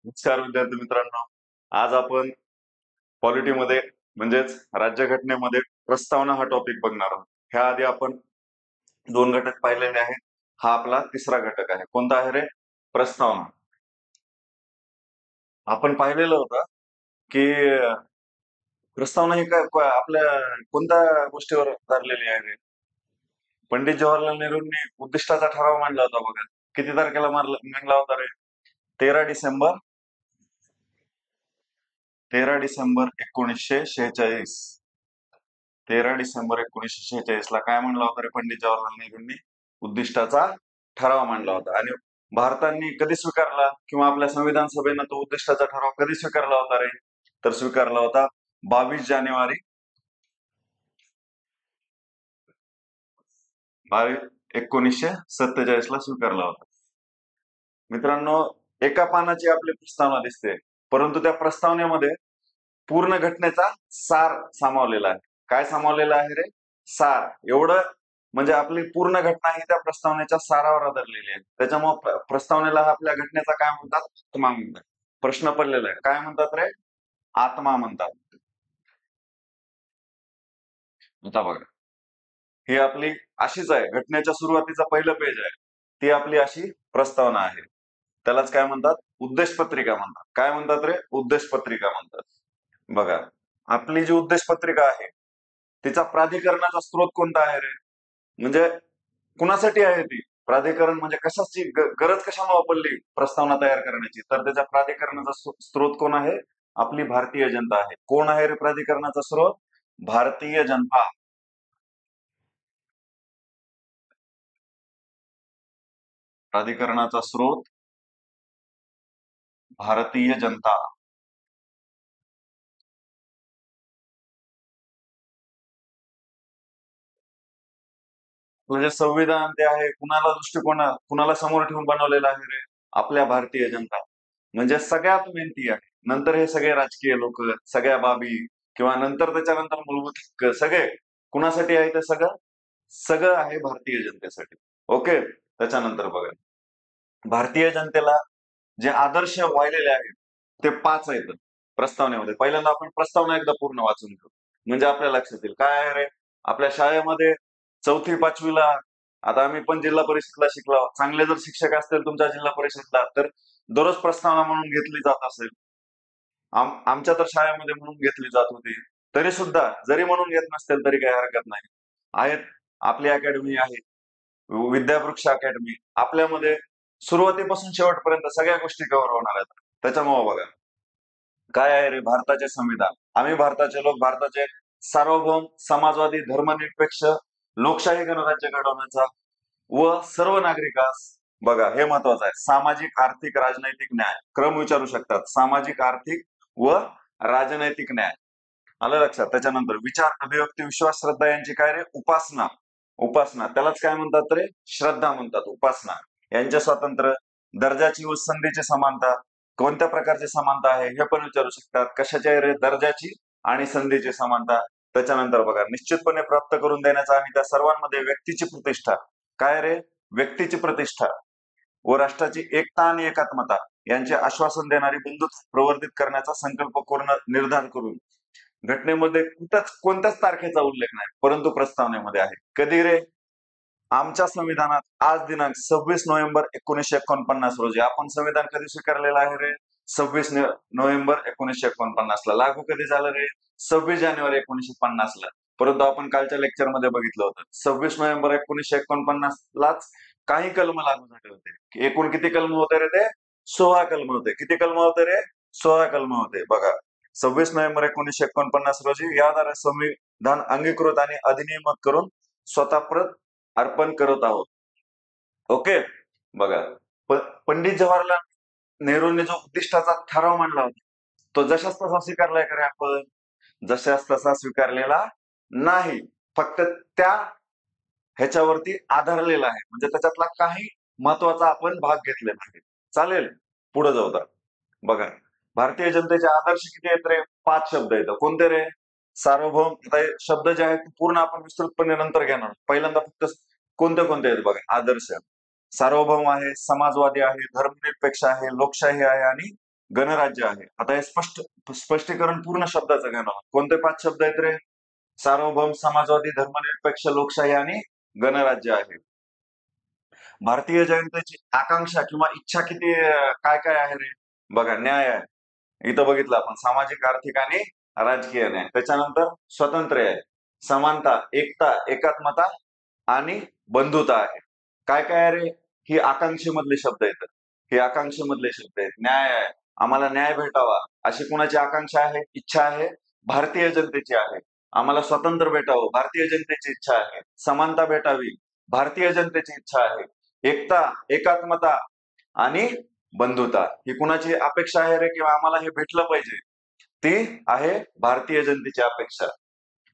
नमस्कार विद्यार्थी मित्रांनो. आज आपण पॉलिटीमध्ये म्हणजेच राज्यघटनेमध्ये प्रस्तावना हा टॉपिक बघणार आहोत. ह्या आधी आपण 2 घटक पाहिलेले आहेत. हा आपला तिसरा घटक आहे. कोणता आहे रे? प्रस्तावना. आपण पाहिलेलं होतं की प्रस्तावना ही काय आपल्या कोणत्या गोष्टीवर धरलेली आहे रे? पंडित जवाहरलाल नेहरूंनी उद्दिष्टाचा ठराव मांडला होता बघा. किती तारखेला मांडला होता रे? 13 डिसेंबर 1946. 13 डिसेंबर 1946 ला काय म्हणलं होतं रे पंडित जवाहरलाल नेहरूंनी? उद्दिष्टाचा ठराव मांडला होता. आणि भारताने कधी स्वीकारला किंवा आपल्या संविधान सभेनं तो उद्दिष्टाचा ठराव कधी स्वीकारला होता रे? तर स्वीकारला होता 22 जानेवारी 1947 ला स्वीकारला होता. मित्रांनो, एका पानाची आपली प्रस्तावना दिसते, परंतु त्या प्रस्तावनेमध्ये पूर्ण घटनेचा सार सामावलेला आहे. काय सामावलेला आहे रे? सार. एवढं म्हणजे आपली पूर्ण घटना ही त्या प्रस्तावनेच्या सारावर आधारलेली आहे. त्याच्यामुळे प्रस्तावनेला आपल्या घटनेचा काय म्हणतात? आत्मा म्हणतात. प्रश्न पडलेला आहे. काय म्हणतात रे? आत्मा म्हणतात. आता बघा, ही आपली अशीच आहे. घटनेच्या सुरुवातीचा पहिलं पेज आहे. ती आपली अशी प्रस्तावना आहे. त्यालाच काय म्हणतात? उद्देश पत्रिका म्हणतात. काय म्हणतात रे? उद्देश पत्रिका म्हणतात. बघा, आपली जी उद्देश पत्रिका आहे तिचा प्राधिकरणाचा स्रोत कोणता आहे रे? म्हणजे कुणासाठी आहे ती? प्राधिकरण म्हणजे कशाची गरज कशामुळे पडली प्रस्तावना तयार करण्याची? तर त्याच्या प्राधिकरणाचा स्रोत कोण आहे? आपली भारतीय जनता आहे. कोण आहे रे प्राधिकरणाचा स्रोत? भारतीय जनता. प्राधिकरणाचा स्रोत भारतीय जनता. म्हणजे संविधान ते आहे कुणाला समोर ठेवून बनवलेलं आहे रे? आपल्या भारतीय जनता. म्हणजे सगळ्यात मेहनती आहे. नंतर हे सगळे राजकीय लोक, सगळ्या बाबी किंवा नंतर त्याच्यानंतर मूलभूत हक्क सगळे कुणासाठी आहे? ते सगळं सगळं आहे भारतीय जनतेसाठी. ओके. त्याच्यानंतर बघा, भारतीय जनतेला जे आदर्श वाहिलेले आहेत ते 5 आहेत प्रस्तावनेमध्ये. पहिल्यांदा आपण प्रस्तावना एकदा पूर्ण वाचून घेऊ, म्हणजे आपल्या लक्षात येईल. काय आहे रे? आपल्या शाळेमध्ये 4थी-5वीला, आता आम्ही पण जिल्हा परिषदला शिकलो. चांगले जर शिक्षक असतील तुमच्या जिल्हा परिषदला, तर दररोज प्रस्तावना म्हणून घेतली जात असेल. आमच्या तर शाळेमध्ये म्हणून घेतली जात होती. तरी सुद्धा जरी म्हणून घेत नसतील तरी काही हरकत नाही. आहेत, आपली अकॅडमी आहे, विद्यावृक्ष अकॅडमी. आपल्यामध्ये सुरुवातीपासून शेवटपर्यंत सगळ्या गोष्टी कव्हर होणार आहेत. त्याच्यामुळे बघा, काय आहे रे? भारताचे संविधान. आम्ही भारताचे लोक भारताचे सार्वभौम, समाजवादी, धर्मनिरपेक्ष, लोकशाही गणराज्य घडवण्याचा व सर्व नागरिकास, बघा हे महत्वाचं आहे, सामाजिक, आर्थिक, राजनैतिक न्याय. क्रम विचारू शकतात. सामाजिक, आर्थिक व राजनैतिक न्याय. आलं लक्षात? त्याच्यानंतर विचार, अभिव्यक्ती, विश्वास, श्रद्धा यांची काय रे? उपासना. उपासना त्यालाच काय म्हणतात रे? श्रद्धा म्हणतात. उपासना. यांचे स्वातंत्र्य, दर्जाची व संधीची समानता. कोणत्या प्रकारची समानता आहे हे पण विचारू शकतात. कशाची आहे रे? दर्जाची आणि संधीची समानता. त्याच्यानंतर बघा, निश्चितपणे प्राप्त करून देण्याचा आणि त्या सर्वांमध्ये व्यक्तीची प्रतिष्ठा. काय रे? व्यक्तीची प्रतिष्ठा व राष्ट्राची एकता आणि एकात्मता यांचे आश्वासन देणारी बंधुत्व प्रवर्धित करण्याचा संकल्प करून निर्धार करून घटनेमध्ये कोणत्याच तारखेचा उल्लेख नाही, परंतु प्रस्तावनेमध्ये आहे. कधी रे? आमच्या संविधानात आज दिनांक 26 नोव्हेंबर 1949 रोजी. आपण संविधान कधी स्वीकारलेलं आहे रे? 26 नोव्हेंबर 1949 ला. लागू कधी झालं रे? 26 जानेवारी 1950 ला. परंतु आपण कालच्या लेक्चर मध्ये बघितलं होतं, 26 नोव्हेंबर 1949 लाच काही कलम लागू झाले होते. एकूण किती कलम होते रे? ते 16 कलम होते. किती कलम होते रे? 16 कलम होते. बघा, 26 नोव्हेंबर 1949 रोजी याद्वारे संविधान अंगीकृत आणि अधिनियमित करून स्वतः अर्पण करत आहोत. ओके. बघा, पंडित जवाहरलाल नेहरूंनी जो उद्दिष्टाचा ठराव मांडला होता तो जशाच तसा स्वीकारलाय का रे आपण? जशाच तसा स्वीकारलेला नाही. फक्त त्या ह्याच्यावरती आधारलेला आहे, म्हणजे त्याच्यातला काही महत्वाचा आपण भाग घेतलेला आहे. चालेल, पुढे जाऊ. बघा, भारतीय जनतेचे आदर्श किती आहेत रे? 5 शब्द आहेत. कोणते रे? सार्वभौम. आता हे शब्द जे आहेत पूर्ण आपण विस्तृतपणे नंतर घेणार. पहिल्यांदा फक्त कोणते कोणते आहेत बघा. आदर्श, सार्वभौम आहे, समाजवादी आहे, धर्मनिरपेक्ष आहे, लोकशाही आहे आणि गणराज्य आहे. आता हे स्पष्टीकरण पूर्ण शब्दाचं घेणार. कोणते 5 शब्द आहेत रे? सार्वभौम, समाजवादी, धर्मनिरपेक्ष, लोकशाही आणि गणराज्य आहे. भारतीय जनतेची आकांक्षा किंवा इच्छा किती काय काय आहे रे? बघा, न्याय आहे. इथं बघितलं आपण सामाजिक, आर्थिक आणि राजकीय न्याय. त्याच्यानंतर स्वातंत्र्य आहे, समानता, एकता, एकात्मता आणि बंधुता आहे. काय काय आहे रे? ही आकांक्षेमधले शब्द आहेत. हे आकांक्षेमधले शब्द आहेत. न्याय आहे, आम्हाला न्याय भेटावा अशी कुणाची आकांक्षा आहे, इच्छा आहे? भारतीय जनतेची आहे. आम्हाला स्वातंत्र्य भेटावं, भारतीय जनतेची इच्छा आहे. समानता भेटावी, भारतीय जनतेची इच्छा आहे. एकता, एकात्मता आणि बंधुता ही कुणाची अपेक्षा आहे रे? किंवा आम्हाला हे भेटलं पाहिजे, ती आहे भारतीय जनतेची अपेक्षा.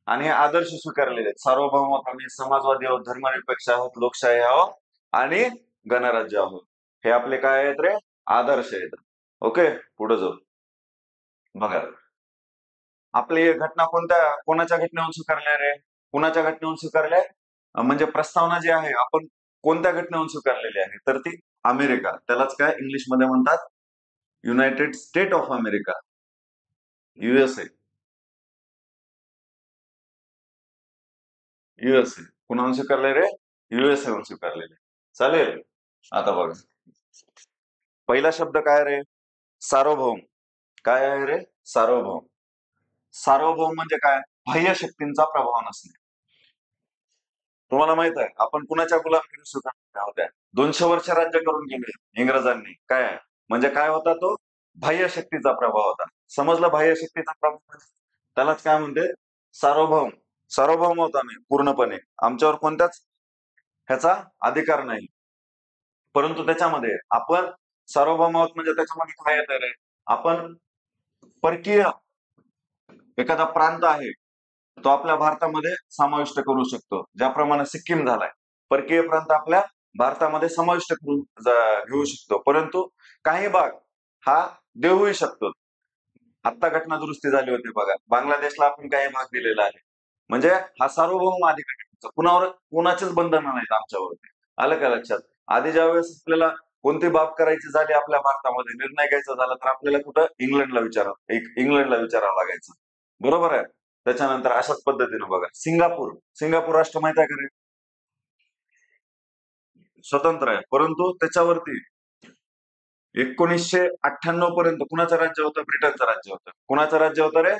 आणि हे आदर्श स्वीकारलेले आहेत. सार्वभौमत्व, आम्ही समाजवादी आहोत, धर्मनिरपेक्ष आहोत, लोकशाही आहोत आणि गणराज्य आहोत. हे आपले काय आहेत रे? आदर्श आहेत. ओके, पुढे जाऊ. बघा, आपली घटना कोणाच्या घटनेवरून स्वीकारल्या रे? कुणाच्या घटनेवरून स्वीकारल्या? म्हणजे प्रस्तावना जी आहे आपण कोणत्या घटनेवरून स्वीकारलेली आहे? तर ती अमेरिका. त्यालाच काय इंग्लिशमध्ये म्हणतात? United State of America, USA. USA कुणाहून स्वीकारले रे? युएसए हून स्वीकारलेले. चालेल. आता बघा, पहिला शब्द काय रे? सार्वभौम. काय आहे रे? सार्वभौम. सार्वभौम म्हणजे काय? बाह्य शक्तींचा प्रभाव नसणे. तुम्हाला माहित आहे आपण कुणाच्या गुलामगिरी स्वीकारल्या होत्या? 200 वर्ष राज्य करून गेले इंग्रजांनी. काय म्हणजे काय होता तो? बाह्य शक्तीचा प्रभाव होता. समजलं? बाह्य शक्तीचा प्रभाव म्हणजे? त्यालाच काय म्हणते? सार्वभौम. सार्वभौम होता आम्ही पूर्णपणे. आमच्यावर कोणत्याच ह्याचा अधिकार नाही. परंतु त्याच्यामध्ये आपण सार्वभौम आहोत म्हणजे त्याच्यामध्ये काय येतं रे? आपण परकीय एखादा प्रांत आहे तो आपल्या भारतामध्ये समाविष्ट करू शकतो. ज्याप्रमाणे सिक्कीम झालाय, परकीय प्रांत आपल्या भारतामध्ये समाविष्ट करून घेऊ शकतो. परंतु काही भाग हा देऊही शकतो. आत्ता घटना दुरुस्ती झाली होती बघा, बांगलादेशला आपण काही भाग दिलेला आहे. म्हणजे हा सार्वभौम अधिकार आहे. कुणावर कोणाचेच बंधन नाहीत आमच्यावरती. आलं का लक्षात? आधी ज्यावेळेस आपल्याला कोणती बाब करायची झाली आपल्या भारतामध्ये, निर्णय घ्यायचा झाला तर आपल्याला कुठं इंग्लंडला विचारावं लागायचं. बरोबर आहे. त्याच्यानंतर अशाच पद्धतीने बघा, सिंगापूर राष्ट्र माहित आहे का रे? स्वतंत्र आहे, परंतु त्याच्यावरती 1998 पर्यंत कुणाचं राज्य होतं? ब्रिटनचं राज्य होतं. कुणाचं राज्य होतं रे?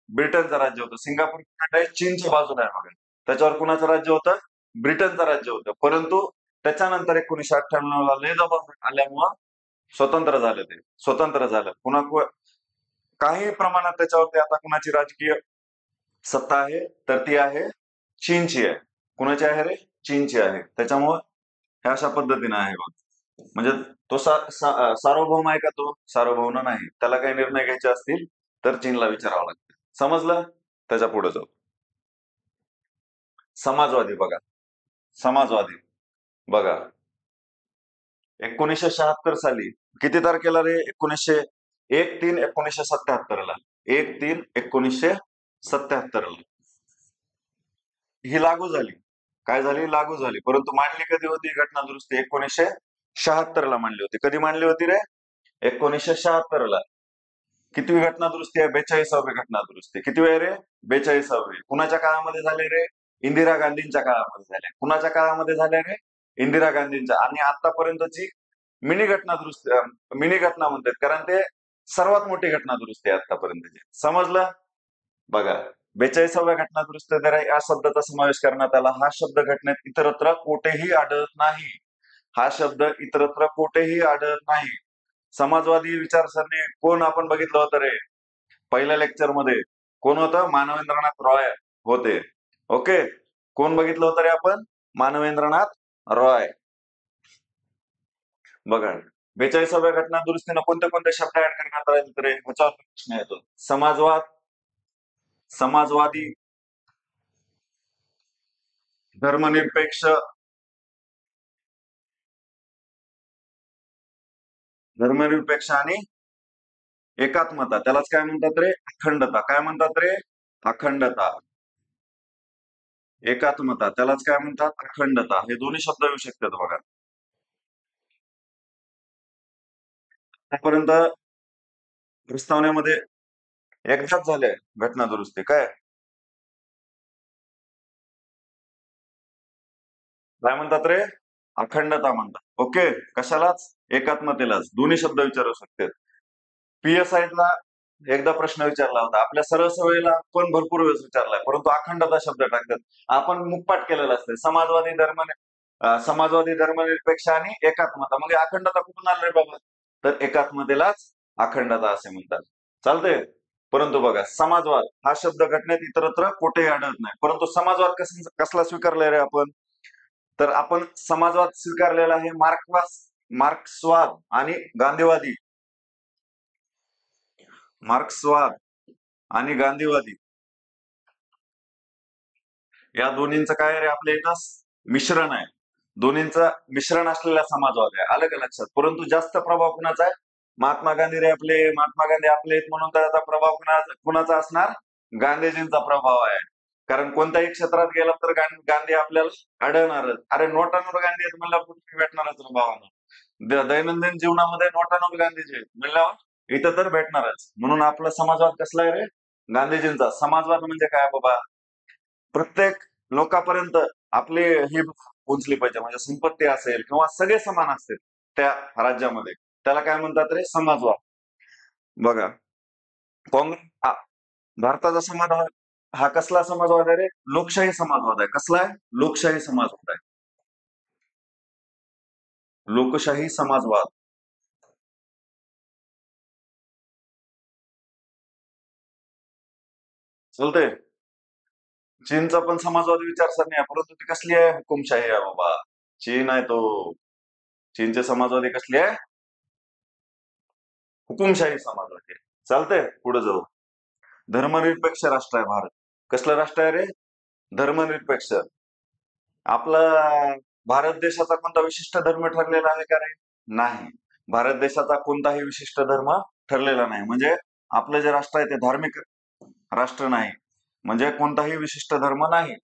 ब्रिटनचं राज्य होतं. सिंगापूर आहे चीनच्या बाजूला आहे बघा. त्याच्यावर कुणाचं राज्य होतं? ब्रिटनचं राज्य होतं. परंतु त्याच्यानंतर 1998 ला लय दबाव आल्यामुळं स्वतंत्र झालं. काही प्रमाणात त्याच्यावरती आता कुणाची राजकीय सत्ता आहे तर ती आहे चीनची आहे. कुणाची आहे रे? चीनची आहे. त्याच्यामुळं ह्या अशा पद्धतीने आहे बघ. म्हणजे तो सार्वभौम आहे का? तो सार्वभौम नाही. त्याला काही निर्णय घ्यायचे असतील तर चीनला विचारावं लागतं. समजलं? त्याच्या पुढे जाऊ. समाजवादी बघा, समाजवादी बघा, 1976 साली किती तारखेला रे? 1/3/1977 ला. 1/3/1977 ला ही लागू झाली. काय झाली? लागू झाली. परंतु मांडली कधी होती घटना दुरुस्ती? 1976 ला मांडली होती. कधी मांडली होती रे? 1976 ला. कितवी घटना दुरुस्ती आहे? 42वी घटना दुरुस्ती. किती वेळ रे? 42वी. कुणाच्या काळामध्ये झाले रे? इंदिरा गांधींच्या काळामध्ये झाले. कुणाच्या काळामध्ये झाले रे? इंदिरा गांधींच्या. आणि आतापर्यंतची मिनी घटना म्हणतात, कारण ते सर्वात मोठी घटना दुरुस्ती आहे आतापर्यंतची. समजलं? बघा, 42व्या घटना दुरुस्ती या शब्दाचा समावेश करण्यात आला. हा शब्द घटनेत इतरत्र कोठेही आढळत नाही. हा शब्द इतरत्र कोठेही आढळत नाही. समाजवादी विचारसरणी कोण आपण बघितलं होतं रे? पहिल्या लेक्चर मध्ये कोण होतं? मानवेंद्रनाथ रॉय होते. ओके, कोण बघितलं होतं रे आपण? मानवेंद्रनाथ रॉय. बघा, 42व्या घटना दुरुस्तीनं कोणते कोणते शब्द ऍड करण्यात आले तर ह्याच्यावर प्रश्न येतो. समाजवादी, धर्मनिरपेक्ष आणि एकात्मता. त्यालाच काय म्हणतात रे? अखंडता. काय म्हणतात रे? अखंडता. एकात्मता त्यालाच काय म्हणतात? अखंडता. हे दोन्ही शब्द येऊ शकतात बघा. आतापर्यंत प्रस्तावनेमध्ये एकदाच झाले घटना दुरुस्ती काय काय म्हणतात रे? अखंडता म्हणतात. ओके, कशालाच? एकात्मतेलाच. दोन्ही शब्द विचारू शकते. PSI ला एकदा प्रश्न विचारला होता. आपल्या सरळ सवयीला पण भरपूर वेळेस विचारलाय, परंतु अखंडता शब्द टाकतात. आपण मुखपाठ केलेला असते, समाजवादी धर्मनिरपेक्ष आणि एकात्मता. मग हे अखंडता कुठून आलं रे बाबा? तर एकात्मतेलाच अखंडता असे म्हणतात. चालतंय. परंतु बघा, समाजवाद हा शब्द घटनेत इतरत्र कुठेही आढळत नाही. परंतु समाजवाद कसला स्वीकारलाय रे आपण? तर आपण समाजवाद स्वीकारलेला आहे मार्क्सवाद आणि गांधीवादी. मार्क्सवाद आणि गांधीवादी या दोन्हींचं काय रे आपल्या इथं मिश्रण आहे. दोन्हींचं मिश्रण असलेला समाजवाद आहे. आलं का लक्षात? परंतु जास्त प्रभाव कुणाचा आहे? महात्मा गांधी आपले आहेत म्हणून त्याचा प्रभाव कुणाचा असणार? गांधीजींचा प्रभाव आहे. कारण कोणत्याही क्षेत्रात गेला तर गांधी आपल्याला आढळणारच. अरे नोटांवर गांधी आहेत म्हणल्यावर कुठे भेटणारच ना भावानं. दैनंदिन जीवनामध्ये नोटांवर गांधीजी आहेत म्हणल्यावर इथं तर भेटणारच. म्हणून आपला समाजवाद कसला आहे रे? गांधीजींचा. समाजवाद म्हणजे काय बाबा? प्रत्येक लोकांपर्यंत आपली ही पोहोचली पाहिजे. म्हणजे संपत्ती असेल किंवा सगळे समान असतील त्या राज्यामध्ये, त्याला काय म्हणतात रे? समाजवाद. बघा, काँग्रेस भारताचा समाजवाद हा कसला समाजवाद आहे रे? लोकशाही समाजवाद आहे. कसला आहे? लोकशाही समाजवाद आहे. लोकशाही समाजवाद. चालतंय. चीनचा पण समाजवादी विचारसरणी आहे, परंतु ती कसली आहे? हुकुमशाही आहे बाबा. चीन आहे तो. चीनचे समाजवादी कसली आहे? हुकुमशाही समाजवादी आहे. चालतंय, पुढे जाऊ. धर्मनिरपेक्ष राष्ट्र आहे भारत. कसलं राष्ट्र आहे रे? धर्मनिरपेक्ष. आपला भारत देशाचा कोणता विशिष्ट धर्म ठरलेला आहे का रे? नाही. भारत देशाचा कोणताही विशिष्ट धर्म ठरलेला नाही. म्हणजे आपलं जे राष्ट्र आहे ते धार्मिक राष्ट्र नाही. म्हणजे कोणताही विशिष्ट धर्म नाही.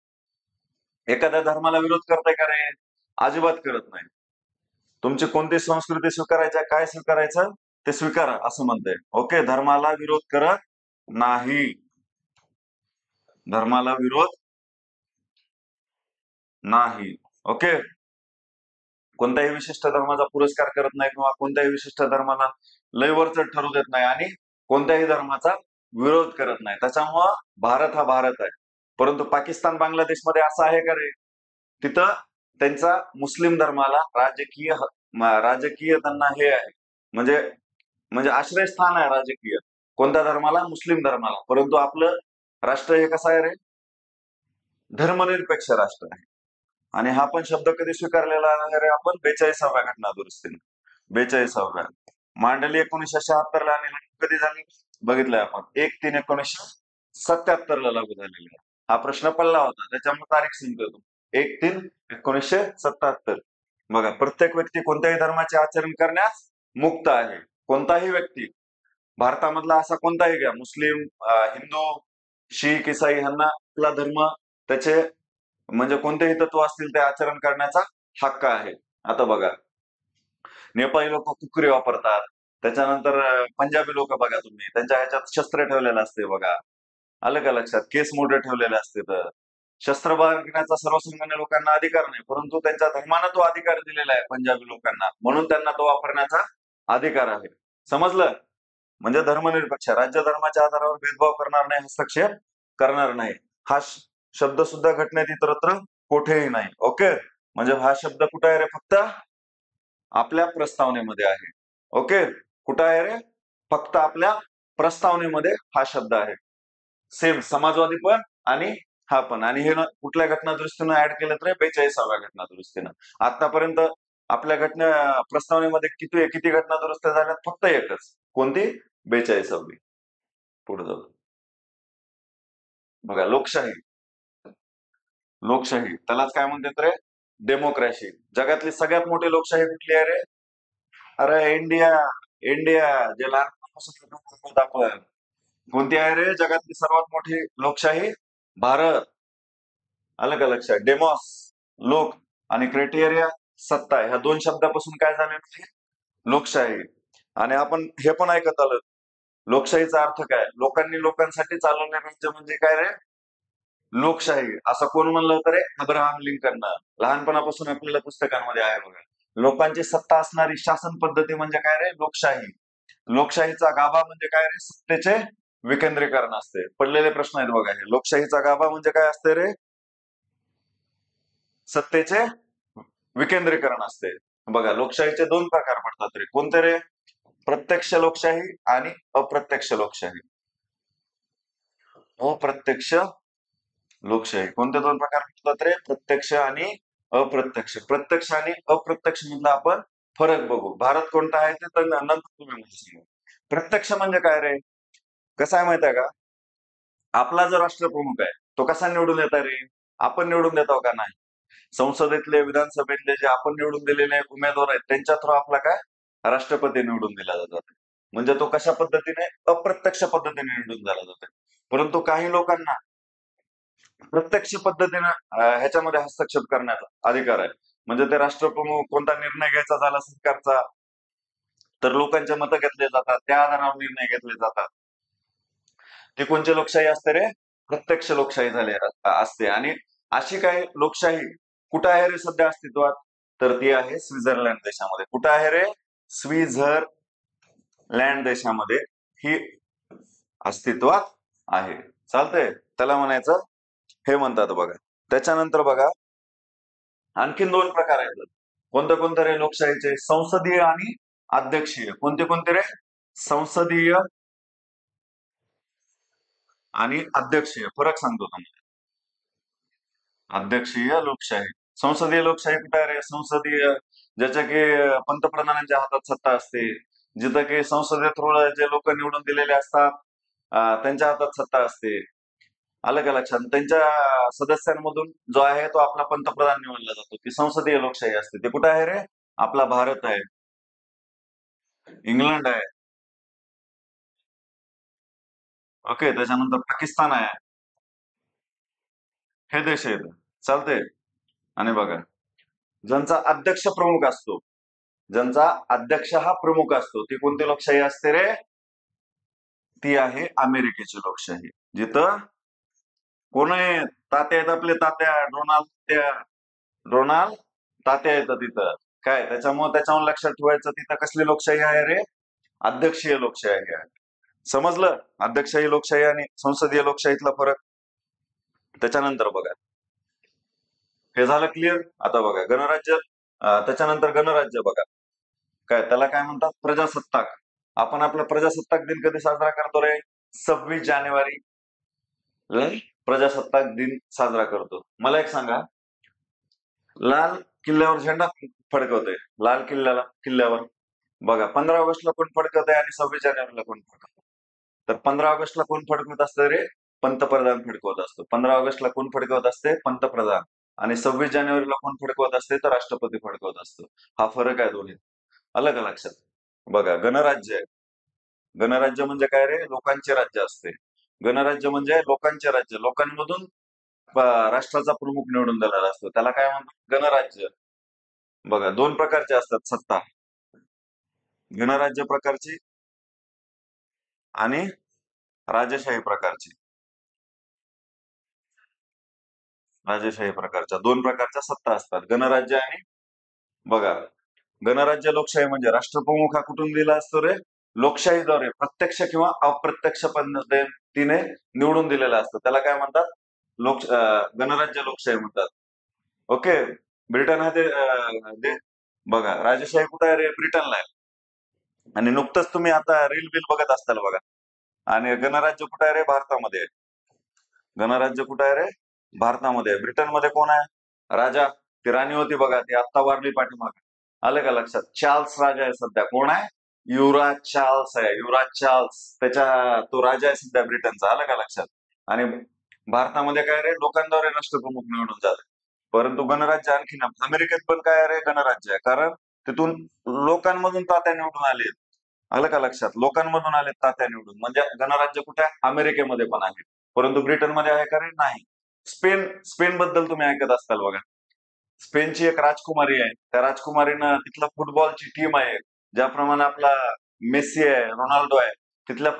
एखाद्या धर्माला विरोध करताय का रे? अजिबात करत नाही. तुमची कोणती संस्कृती स्वीकारायची, काय स्वीकारायचं ते स्वीकारा असं म्हणतंय. ओके, धर्माला विरोध करत नाही. धर्माला विरोध नाही. ओके. कोणत्याही विशिष्ट धर्माचा पुरस्कार करत नाही किंवा कोणत्याही विशिष्ट धर्माला लय वरचढ ठरू देत नाही आणि कोणत्याही धर्माचा विरोध करत नाही. त्याच्यामुळं भारत हा भारत आहे. परंतु पाकिस्तान, बांगलादेशमध्ये असं आहे का रे? तिथं त्यांचा मुस्लिम धर्माला राजकीय त्यांना हे आहे. म्हणजे म्हणजे आश्रयस्थान आहे राजकीय. कोणत्या धर्माला? मुस्लिम धर्माला. परंतु आपलं राष्ट्र हे कसं आहे रे? धर्मनिरपेक्ष राष्ट्र आहे. आणि हा पण शब्द कधी स्वीकारलेला आहे रे आपण? 42व्या घटना दुरुस्तीने. 42व्या. मांडली 1976 ला आणि लागू कधी झाली? बघितलंय आपण. 1/3/1977 ला लागू झालेली आहे. हा प्रश्न पडला होता, त्याच्यामुळे तारीख सांगतोय तो. 1/3/1977. बघा, प्रत्येक व्यक्ती कोणत्याही धर्माचे आचरण करण्यास मुक्त आहे. कोणताही व्यक्ती. भारतामधला असा कोणताही घ्या, मुस्लिम, हिंदू, शीख, इसाई, ह्यांना आपला धर्म, त्याचे म्हणजे कोणतेही तत्व असतील ते आचरण करण्याचा हक्क आहे. आता बघा, नेपाळी लोक कुकरी वापरतात. त्याच्यानंतर पंजाबी लोक बघा तुम्ही, त्यांच्या ह्याच्यात शस्त्र ठेवलेलं असते बघा. आलं का लक्षात? केस मोठे ठेवलेले असते. तर शस्त्र बाळगण्याचा सर्वसामान्य लोकांना अधिकार नाही, परंतु त्यांच्या धर्मानं तो अधिकार दिलेला आहे पंजाबी लोकांना, म्हणून त्यांना तो वापरण्याचा अधिकार आहे. समजलं? म्हणजे धर्मनिरपेक्ष, राज्य धर्माच्या आधारावर भेदभाव करणार नाही, हस्तक्षेप करणार नाही. हा शब्द सुद्धा घटनेत इतरत्र कुठेही नाही. ओके, म्हणजे हा शब्द कुठे आहे रे? फक्त आपल्या प्रस्तावनेमध्ये आहे. ओके, कुठं आहे रे? फक्त आपल्या प्रस्तावनेमध्ये हा शब्द आहे. सेम समाजवादी पण आणि हा पण. आणि हे कुठल्या घटना दुरुस्तीनं ऍड केलं तर 42व्या घटना दुरुस्तीनं. आतापर्यंत आपल्या प्रस्तावनेमध्ये किती किती घटना दुरुस्त्या झाल्यात? फक्त एकच. कोणती? 42वी. पुढे जाऊ. बघा, लोकशाही. लोकशाही त्यालाच काय म्हणतात रे? डेमोक्रॅसी. जगातली सगळ्यात मोठी लोकशाही कुठली आहे रे? अरे इंडिया. इंडिया, जे लहानपणापासून शिकत आपण. कोणती आहे रे जगातली सर्वात मोठी लोकशाही? भारत. आलं का लक्षात? डेमॉस लोक आणि क्रायटेरिया सत्ता. ह्या दोन शब्दापासून काय झालेलं आहे? लोकशाही. आणि आपण हे पण ऐकत आलं, लोकशाहीचा अर्थ काय? लोकांनी लोकांसाठी चालवणे राज्य म्हणजे काय रे? लोकशाही. असं कोण म्हणलं होतं रे? अब्राहम लिंकननं. लहानपणापासून आपल्याला पुस्तकांमध्ये आहे बघा. लोकांची सत्ता असणारी शासन पद्धती म्हणजे काय रे? लोकशाही. लोकशाहीचा गाभा म्हणजे काय रे? सत्तेचे विकेंद्रीकरण असते. पडलेले प्रश्न आहेत बघा हे. लोकशाहीचा गाभा म्हणजे काय असते रे? सत्तेचे विकेंद्रीकरण असते. बघा, लोकशाहीचे दोन प्रकार पडतात रे. कोणते रे? प्रत्यक्ष लोकशाही आणि अप्रत्यक्ष लोकशाही. अप्रत्यक्ष लोकशाही. कोणते दोन प्रकार पडतात रे? प्रत्यक्ष आणि अप्रत्यक्ष. प्रत्यक्ष आणि अप्रत्यक्ष मधला आपण फरक बघू. भारत कोणता आहे ते तर नंतर तुम्ही मला सांगा. प्रत्यक्ष म्हणजे काय रे? कसं आहे माहिती आहे का? आपला जो राष्ट्रप्रमुख आहे तो कसा निवडून येतो रे? आपण निवडून देतो का नाही? संसदेतले, विधानसभेतले जे आपण निवडून दिलेले उमेदवार आहेत त्यांच्या थ्रू आपला काय राष्ट्रपती निवडून दिला जातो. म्हणजे तो कशा पद्धतीने? अप्रत्यक्ष पद्धतीने निवडून दिला जातो. परंतु काही लोकांना प्रत्यक्ष पद्धतीने ह्याच्यामध्ये हस्तक्षेप करण्याचा अधिकार आहे. म्हणजे ते राष्ट्रप्रमुख कोणता निर्णय घ्यायचा झाला सरकारचा तर लोकांचे मतं घेतले जातात, त्या आधारावर निर्णय घेतले जातात. ती कोणची लोकशाही असते रे? प्रत्यक्ष लोकशाही झाली असते. आणि अशी काय लोकशाही कुठं आहे रे सध्या अस्तित्वात? तर ती आहे स्वित्झर्लंड देशामध्ये. कुठं आहे रे? स्वित्झर्लंड देशामध्ये ही अस्तित्वात आहे. चालतंय? त्याला म्हणायचं हे म्हणतात बघा. त्याच्यानंतर बघा आणखीन दोन प्रकार आहेत. कोणते कोणते रे लोकशाहीचे? संसदीय आणि अध्यक्षीय. कोणते कोणते रे? संसदीय आणि अध्यक्षीय. फरक सांगतो तुम्हाला. अध्यक्षीय लोकशाही. संसदीय लोकशाही कुठे आहे रे? संसदीय ज्याच्या की पंतप्रधानांच्या हातात सत्ता असते. जिथं की संसदे थ्रू जे लोक निवडून दिलेले असतात त्यांच्या हातात सत्ता असते. आलं का लक्षात? त्यांच्या सदस्यांमधून जो आहे तो आपला पंतप्रधान निवडला जातो. ती संसदीय लोकशाही असते. ते कुठे आहे रे? आपला भारत आहे, इंग्लंड आहे, ओके. त्याच्यानंतर पाकिस्तान आहे. हे देश आहेत. चालतंय? आणि बघा, ज्यांचा अध्यक्ष प्रमुख असतो, ज्यांचा अध्यक्ष हा प्रमुख असतो, ती कोणती लोकशाही असते रे? ती आहे अमेरिकेची लोकशाही. जिथं कोण आहे? तात्या आहेत आपले, तात्या डोनाल्ड तात्या येतं तिथं. काय त्याच्यामुळे त्याच्यावर लक्षात ठेवायचं, तिथं कसली लोकशाही आहे रे? अध्यक्षीय लोकशाही आहे. समजलं? अध्यक्षीय लोकशाही आणि संसदीय लोकशाहीतला फरक. त्याच्यानंतर बघा, हे झालं क्लिअर. आता बघा गणराज्य. त्याच्यानंतर गणराज्य बघा. काय त्याला काय म्हणतात? प्रजासत्ताक. आपण आपला प्रजासत्ताक दिन कधी साजरा करतो रे? 26 जानेवारी प्रजासत्ताक दिन साजरा करतो. मला एक सांगा, लाल किल्ल्यावर झेंडा फडकवतोय. लाल किल्ल्यावर बघा 15 ऑगस्टला कोण फडकवतंय आणि 26 जानेवारीला कोण फडकवतंय? तर 15 ऑगस्टला कोण फडकवत असतं रे? पंतप्रधान फडकवत असतो. 15 ऑगस्टला कोण फडकवत असते? पंतप्रधान. आणि 26 जानेवारीला कोण फडकवत असते? तर राष्ट्रपती फडकवत असतो. हा फरक आहे दोन्ही. आलं का लक्षात? बघा, गणराज्य आहे. गणराज्य म्हणजे काय रे? लोकांचे राज्य असते. गणराज्य म्हणजे लोकांचे राज्य. लोकांमधून राष्ट्राचा प्रमुख निवडून दिलेला असतो. त्याला काय म्हणतात? गणराज्य. बघा, दोन प्रकारचे असतात सत्ता. गणराज्य प्रकारची आणि राजेशाही प्रकारची. राजेशाही प्रकारच्या दोन प्रकारच्या सत्ता असतात, गणराज्य आणि बघा, गणराज्य लोकशाही म्हणजे राष्ट्रप्रमुख हा कुठून दिला असतो रे? लोकशाहीद्वारे प्रत्यक्ष किंवा अप्रत्यक्ष पद्धतीने निवडून दिलेला असतो. त्याला काय म्हणतात? गणराज्य लोकशाही म्हणतात. ओके. ब्रिटन हा बघा, राजेशाही कुठे आहे रे? ब्रिटनला आहे. आणि नुकतंच तुम्ही आता रील बिल बघत असताल बघा. आणि गणराज्य कुठे आहे रे? भारतामध्ये आहे. गणराज्य कुठे आहे रे? भारतामध्ये आहे. ब्रिटनमध्ये कोण आहे? राजा. ती राणी होती बघा, ती आत्ता वारली पाठीमागे. आलं का लक्षात? चार्ल्स राजा आहे सध्या. कोण आहे? युवराज चार्ल्स आहे. युवराज चार्ल्स तो राजा आहे सध्या ब्रिटनचा. आलं का लक्षात? आणि भारतामध्ये काय रे? लोकांद्वारे राष्ट्रप्रमुख निवडून जाते. परंतु गणराज्य आणखी ना, अमेरिकेत पण काय आहे रे? गणराज्य आहे. कारण तिथून लोकांमधून तात्या निवडून आले. आलं का लक्षात? लोकांमधून आले तात्या निवडून. म्हणजे गणराज्य कुठे आहे? अमेरिकेमध्ये पण आहे. परंतु ब्रिटनमध्ये आहे का रे? नाही. स्पेन बद्दल तुम्ही ऐकत असताल बघा. स्पेनची एक राजकुमारी आहे. त्या राजकुमारीनं तिथला फुटबॉलची टीम आहे. ज्याप्रमाणे आपला मेस्सी आहे, रोनाल्डो आहे. तिथल्या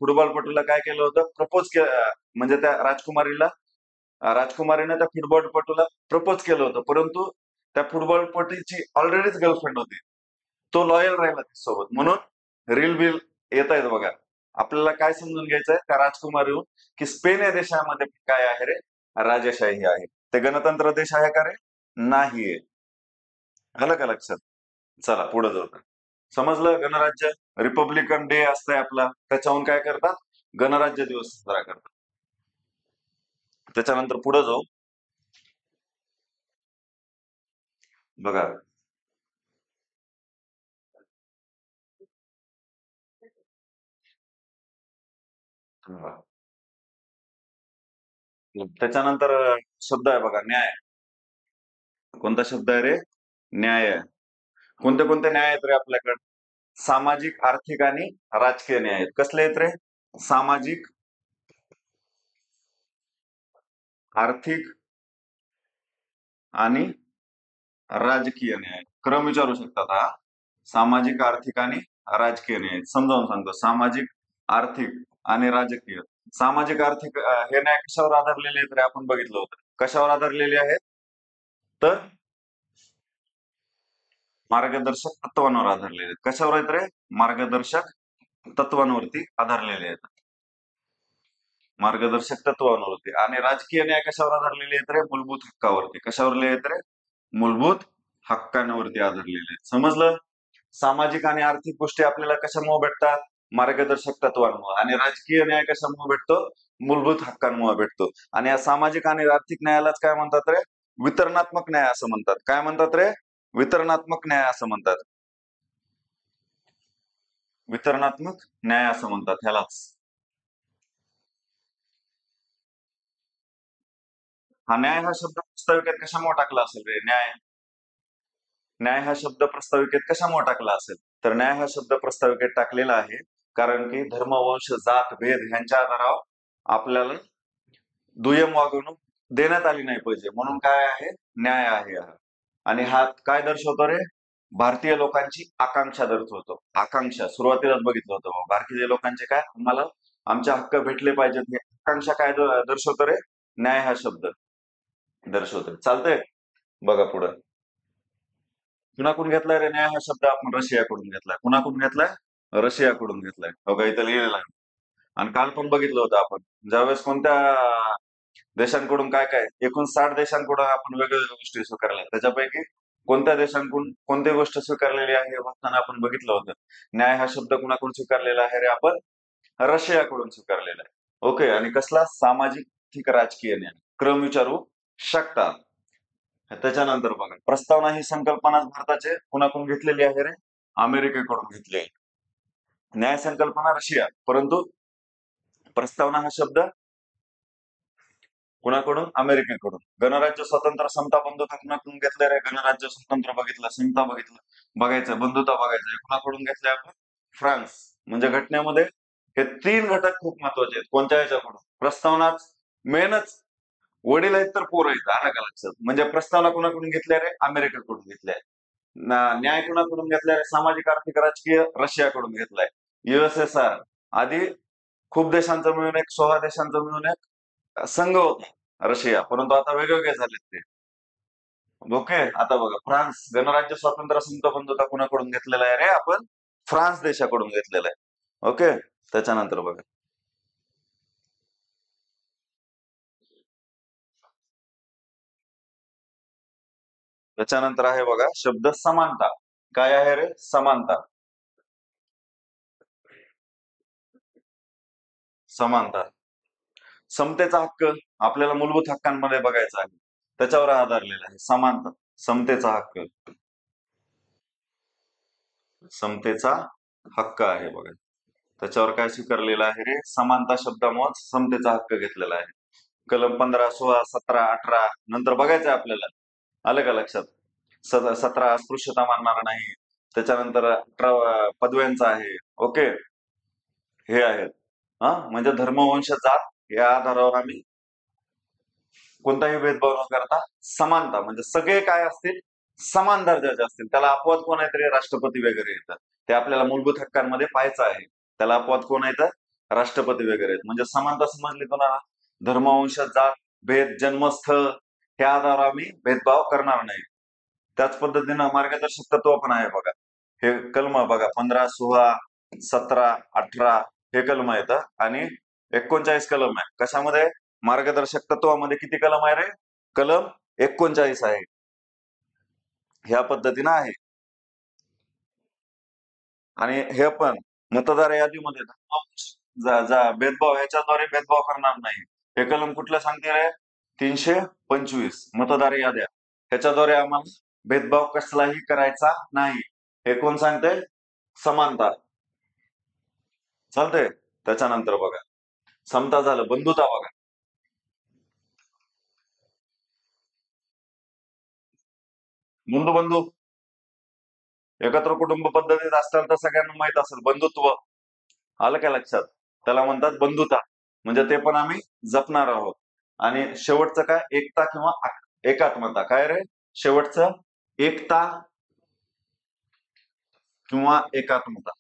फुटबॉलपटूला काय केलं होतं, प्रपोज केलं, म्हणजे त्या राजकुमारीने त्या फुटबॉलपटूला प्रपोज केलं होतं, परंतु त्या फुटबॉलपटूची ऑलरेडीच गर्लफ्रेंड होती. तो लॉयल राहिला तिच्यासोबत, म्हणून रील बिल येत आहेत बघा. आपल्याला काय समजून घ्यायचंय त्या राजकुमारीहून, की स्पेन या देशामध्ये काय आहे रे, राजेशाही आहे. ते गणतंत्र देश आहे का रे? नाहीये. आलं का लक्षात? चला पुढे जाऊ. समजलं? गणराज्य रिपब्लिकन डे असतंय आपला, त्याच्याहून काय करतात, गणराज्य दिवस साजरा करतात. त्याच्यानंतर पुढे जाऊ बघा. त्याच्यानंतर शब्द आहे बघा, न्याय. कोणता शब्द आहे रे? न्याय. कोणते कोणते न्याय आहेत रे आपल्याकडे? सामाजिक, आर्थिक आणि राजकीय न्याय आहेत. कसले आहेत रे? सामाजिक, आर्थिक आणि राजकीय न्याय. क्रम विचारू शकतात हा. सामाजिक, आर्थिक आणि राजकीय न्याय. समजावून सांगतो. सामाजिक, आर्थिक आणि राजकीय. सामाजिक, आर्थिक हे न्याय कशावर आधारलेले आहेत रे? आपण बघितलं होतं. कशावर आधारलेले आहेत? तर मार्गदर्शक तत्वांवर आधारलेले आहेत. कशावर आहेत रे? मार्गदर्शक तत्वांवरती आधारलेले आहेत. मार्गदर्शक तत्वांवरती. आणि राजकीय न्याय कशावर आधारलेले आहेत रे? मूलभूत हक्कावरती. कशावर आहेत रे? मूलभूत हक्कांवरती आधारलेले आहेत. समजलं? सामाजिक आणि आर्थिक गोष्टी आपल्याला कशामुळे भेटतात? मार्गदर्शक तत्वांमुळे. आणि राजकीय न्याय कशामुळे भेटतो? मूलभूत हक्कांमुळे भेटतो. आणि या सामाजिक आणि आर्थिक न्यायालाच काय म्हणतात रे? वितरणात्मक न्याय असं म्हणतात. काय म्हणतात रे? वितरणात्मक न्याय असं म्हणतात. वितरणात्मक न्याय असं म्हणतात ह्यालाच. हा न्याय हा शब्द प्रस्ताविकेत कशामुळे टाकला असेल रे? न्याय हा शब्द प्रस्ताविकेत कशामुळे टाकला असेल? तर न्याय हा शब्द प्रस्ताविकेत टाकलेला आहे कारण की धर्म, वंश, जात, भेद ह्यांच्या आधारावर आपल्याला दुय्यम वागणूक देण्यात आली नाही पाहिजे, म्हणून काय आहे? न्याय आहे हा. आणि हा काय दर्शवतो रे? भारतीय लोकांची आकांक्षा दर्शवतो. आकांक्षा सुरुवातीलाच बघितलं होतं बाबा. भारतीय लोकांचे काय, आम्हाला आमचे हक्क भेटले पाहिजेत, हे आकांक्षा काय दर्शवतो रे? न्याय हा शब्द दर्शवतो. चालतंय? बघा पुढे. कुणाकडून घेतलाय रे न्याय हा शब्द? आपण रशियाकडून घेतलाय. कुणाकडून घेतलाय? रशियाकडून घेतलाय. बघा इथं लिहिलेलं आहे. आणि काल पण बघितलं होतं आपण, ज्यावेळेस कोणत्या देशांकडून काय काय, एकूण 60 देशांकडून आपण वेगवेगळ्या गोष्टी स्वीकारल्या, त्याच्यापैकी कोणत्या देशांकडून कोणती गोष्ट स्वीकारलेली आहे हे बघताना आपण बघितलं होतं. न्याय हा शब्द कुणाकडून स्वीकारलेला आहे रे? आपण रशियाकडून स्वीकारलेला आहे. ओके. आणि कसला? सामाजिक, ठीक, राजकीय न्याय. क्रम विचारू शकता. त्याच्यानंतर बघा, प्रस्तावना ही संकल्पना भारताचे कुणाकडून घेतलेली आहे रे? अमेरिकेकडून घेतली आहे. न्याय संकल्पना रशिया, परंतु प्रस्तावना हा शब्द कुणाकडून? अमेरिकेकडून. गणराज्य, स्वतंत्र, समता, बंधुता कुणाकडून घेतलंय रे? गणराज्य, स्वतंत्र बघितलं, समता बघितलं, बघायचं, बंधुता बघायचं, हे कुणाकडून घेतलंय आपण? फ्रान्स. म्हणजे घटनेमध्ये हे 3 घटक खूप महत्वाचे आहेत. कोणत्या ह्याच्याकडून? प्रस्तावनाच मेनच. वडील आहेत तर पोरं आहेत. आलं का लक्षात? म्हणजे प्रस्तावना कुणाकडून घेतल्या रे? अमेरिकेकडून घेतलाय. न्याय कुणाकडून घेतलाय? सामाजिक, आर्थिक, राजकीय रशियाकडून घेतलाय. USSR आधी खूप देशांचा मिळून एक 16 देशांचा मिळून एक संघ होता रशिया, परंतु आता वेगवेगळे झालेत ते. ओके. आता बघा, फ्रान्स. गणराज्य, स्वातंत्र्य, समता, बंधुता कुणाकडून घेतलेला आहे रे? आपण फ्रान्स देशाकडून घेतलेला आहे. ओके. त्याच्यानंतर बघा, त्याच्यानंतर आहे बघा शब्द समानता. काय आहे रे? समानता. समानता. समतेचा हक्क आपल्याला मूलभूत हक्कांमध्ये बघायचा आहे, त्याच्यावर आधारलेला आहे समानता. समतेचा हक्क. समतेचा हक्क आहे बघा. त्याच्यावर काय स्वीकारलेलं आहे रे? समानता शब्दामुळे समतेचा हक्क घेतलेला आहे. कलम 15, 16, 17, 18 नंतर बघायचंय आपल्याला. आलं का लक्षात? 17 अस्पृश्यता मानणार नाही. त्याच्यानंतर 18 पदव्यांचा आहे. ओके. हे आहेत. हा, म्हणजे धर्म, वंश, जात या आधारावर आम्ही कोणताही भेदभाव न करता समानता, म्हणजे सगळे काय असतील, समान दर्जाचे असतील त्याला अपवाद कोण आहे तरी राष्ट्रपती वगैरे येतात. ते आपल्याला मूलभूत हक्कांमध्ये पाहायचं आहे. त्याला अपवाद कोण येतं राष्ट्रपती वगैरे आहेत. म्हणजे समानता समजली कोणाला धर्म, वंश, जात, भेद, जन्मस्थळ ह्या आधारावर आम्ही भेदभाव करणार नाही. त्याच पद्धतीनं मार्गदर्शक तत्व पण आहे बघा. हे कलम बघा 15, 16, 17, 18 हे कलम आहेत आणि 39 कलम आहे. कशामध्ये मार्गदर्शक तत्वामध्ये किती कलम आहे रे? कलम 39 आहे. ह्या पद्धतीनं आहे. आणि हे पण मतदार यादीमध्ये भेदभाव ह्याच्याद्वारे भेदभाव करणार नाही. हे कलम कुठलं सांगते रे? 325 मतदार याद्या ह्याच्याद्वारे आम्हाला भेदभाव कसलाही करायचा नाही. हे कोण सांगते? समानता. चालतंय. त्याच्यानंतर बघा समता झालं, बंधुता बघा. बंधू एकत्र कुटुंब पद्धतीत असताना तर सगळ्यांना माहित असेल बंधुत्व. आलं काय लक्षात? त्याला म्हणतात बंधुता. म्हणजे ते पण आम्ही जपणार आहोत. आणि शेवटचं काय? एकता किंवा एकात्मता. काय रे शेवटचं? एकता किंवा एकात्मता.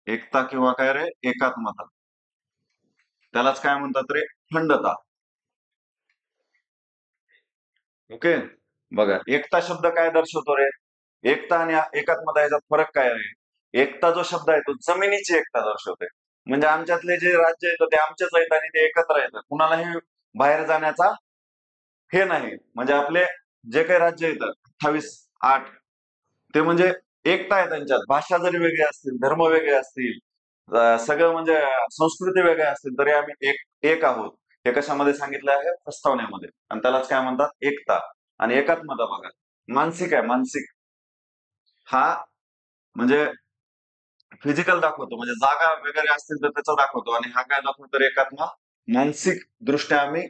एकता किंवा काय रे? एकात्मता. त्यालाच काय म्हणतात रे? अखंडता. ओके. बघा एकता शब्द काय दर्शवतो रे? एकता आणि एकात्मता याच्यात फरक काय आहे? एकता जो शब्द आहे तो जमिनीची एकता दर्शवते. म्हणजे आमच्यातले जे राज्य येतं ते आमचेच आहेत आणि ते एकत्र येतात. कुणालाही बाहेर जाण्याचा हे नाही. म्हणजे आपले जे काही राज्य येतं 28-8 ते म्हणजे एकता आहे त्यांच्यात. भाषा जरी वेगळी असतील, धर्म वेगळे असतील, सगळं म्हणजे संस्कृती वेगळ्या असतील तरी आम्ही एक आहोत. हे कशामध्ये सांगितलं आहे? प्रस्तावनेमध्ये. आणि त्यालाच काय म्हणतात? एकता. आणि एकात्मता बघा मानसिक आहे. मानसिक हा म्हणजे फिजिकल दाखवतो. म्हणजे जागा वगैरे असतील तर त्याचा दाखवतो. आणि हा काय दाखवतो? एकात्मा मानसिक दृष्ट्या आम्ही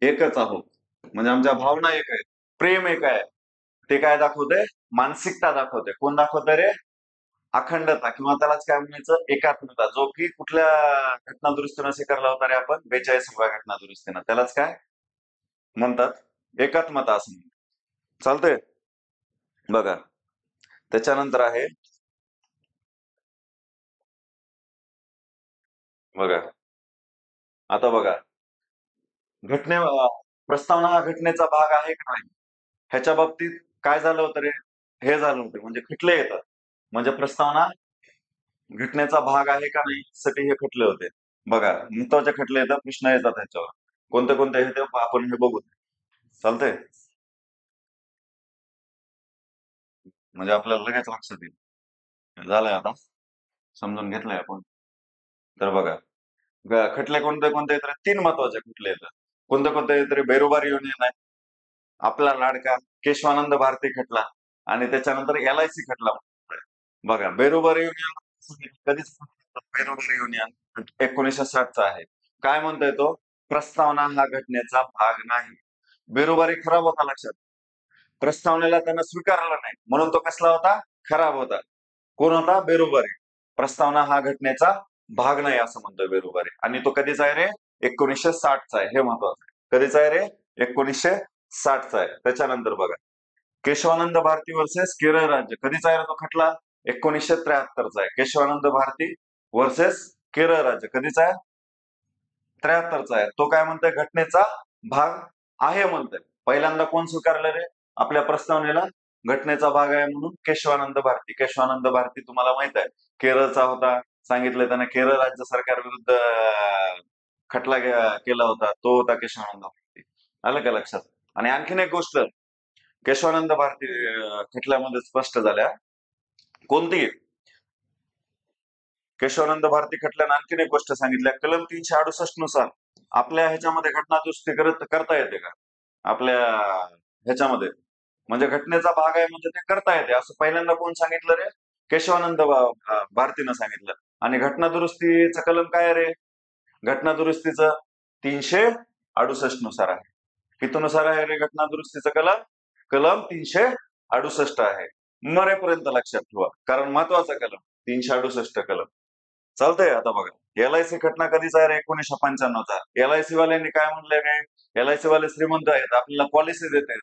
एकच आहोत. म्हणजे आमच्या भावना एक आहेत, प्रेम एक आहे. ते काय दाखवते? मानसिकता दाखवते. कोण दाखवते रे? अखंडता किंवा त्यालाच काय म्हणायचं? एकात्मता. जो की कुठल्या घटना दुरुस्तीनं स्वीकारला होता रे आपण? 42व्या घटना दुरुस्तीनं. त्यालाच काय म्हणतात? एकात्मता असं म्हणतात. चालतंय. बघा त्याच्यानंतर आहे बघा आता बघा घटने प्रस्तावना हा घटनेचा भाग आहे का नाही ह्याच्या बाबतीत काय झालं होतं रे? हे झालं होतं म्हणजे खटले येतात. म्हणजे प्रस्तावना घटनेचा भाग आहे का नाही साठी हे खटले होते. बघा महत्वाचे खटले येतात, प्रश्न येतात ह्याच्यावर. कोणते कोणते हे ते आपण हे बघू. चालतंय. म्हणजे आपल्याला लगेच लक्षात येईल. झालंय आता समजून घेतलंय आपण. तर बघा खटले कोणते कोणते येतात? 3 महत्वाचे खटले येतात. कोणते कोणते येतात रे? बेरोबारी युनियन आहे, आपला लाडका केशवानंद भारती खटला आणि त्याच्यानंतर LIC खटला. बघा बेरोबारी युनियन कधीच बेरोबारी युनियन 1960चा आहे. काय म्हणतोय तो? प्रस्तावना हा घटनेचा भाग नाही. बेरोबारी खराब होता लक्षात. प्रस्तावनेला त्यानं स्वीकारलं नाही म्हणून तो कसला होता? खराब होता. कोण होता? बेरोबारी. प्रस्तावना हा घटनेचा भाग नाही असं म्हणतोय बेरोबारी. आणि तो कधीचा आहे रे? 1960चा आहे. हे महत्वाचं आहे. कधीचा आहे रे? 1960चा आहे. त्याच्यानंतर बघा केशवानंद भारती वर्सेस केरळ राज्य कधीचा आहे तो खटला? 1973चा आहे. केशवानंद भारती वर्सेस केरळ राज्य कधीचा आहे? 73चा आहे. तो काय म्हणतोय? घटनेचा भाग आहे म्हणतोय. पहिल्यांदा कोण स्वीकारलं रे? आपल्या प्रस्तावनेला घटनेचा भाग आहे म्हणून केशवानंद भारती. केशवानंद भारती तुम्हाला माहित आहे केरळचा होता. सांगितलं त्याने केरळ राज्य सरकार विरुद्ध खटला केला होता. तो होता केशवानंद भारती. आलं का लक्षात? आणि आणखीन एक गोष्ट केशवानंद भारती खटल्यामध्ये स्पष्ट झाल्या. कोणती? केशवानंद भारती खटल्यानं आणखीन एक गोष्ट सांगितल्या. कलम 368 नुसार आपल्या ह्याच्यामध्ये घटना दुरुस्ती करता येते का? आपल्या ह्याच्यामध्ये म्हणजे घटनेचा भाग आहे म्हणजे ते करता येते असं पहिल्यांदा कोण सांगितलं रे? केशवानंद भारतीनं सांगितलं. आणि घटना दुरुस्तीचं कलम काय आहे रे? घटना दुरुस्तीचं 368 नुसार आहे. कितीनुसार आहे रे घटना दुरुस्तीचं कलम? कलम 368 आहे. मरेपर्यंत लक्षात ठेवा कारण महत्वाचा कलम 368 कलम. चालतंय. आता बघा, LIC घटना कधीचा आहे रे? 1995चा. LIC वाल्यांनी काय म्हणलंय रे? LIC वाले श्रीमंत आहेत, आपल्याला पॉलिसी देतात,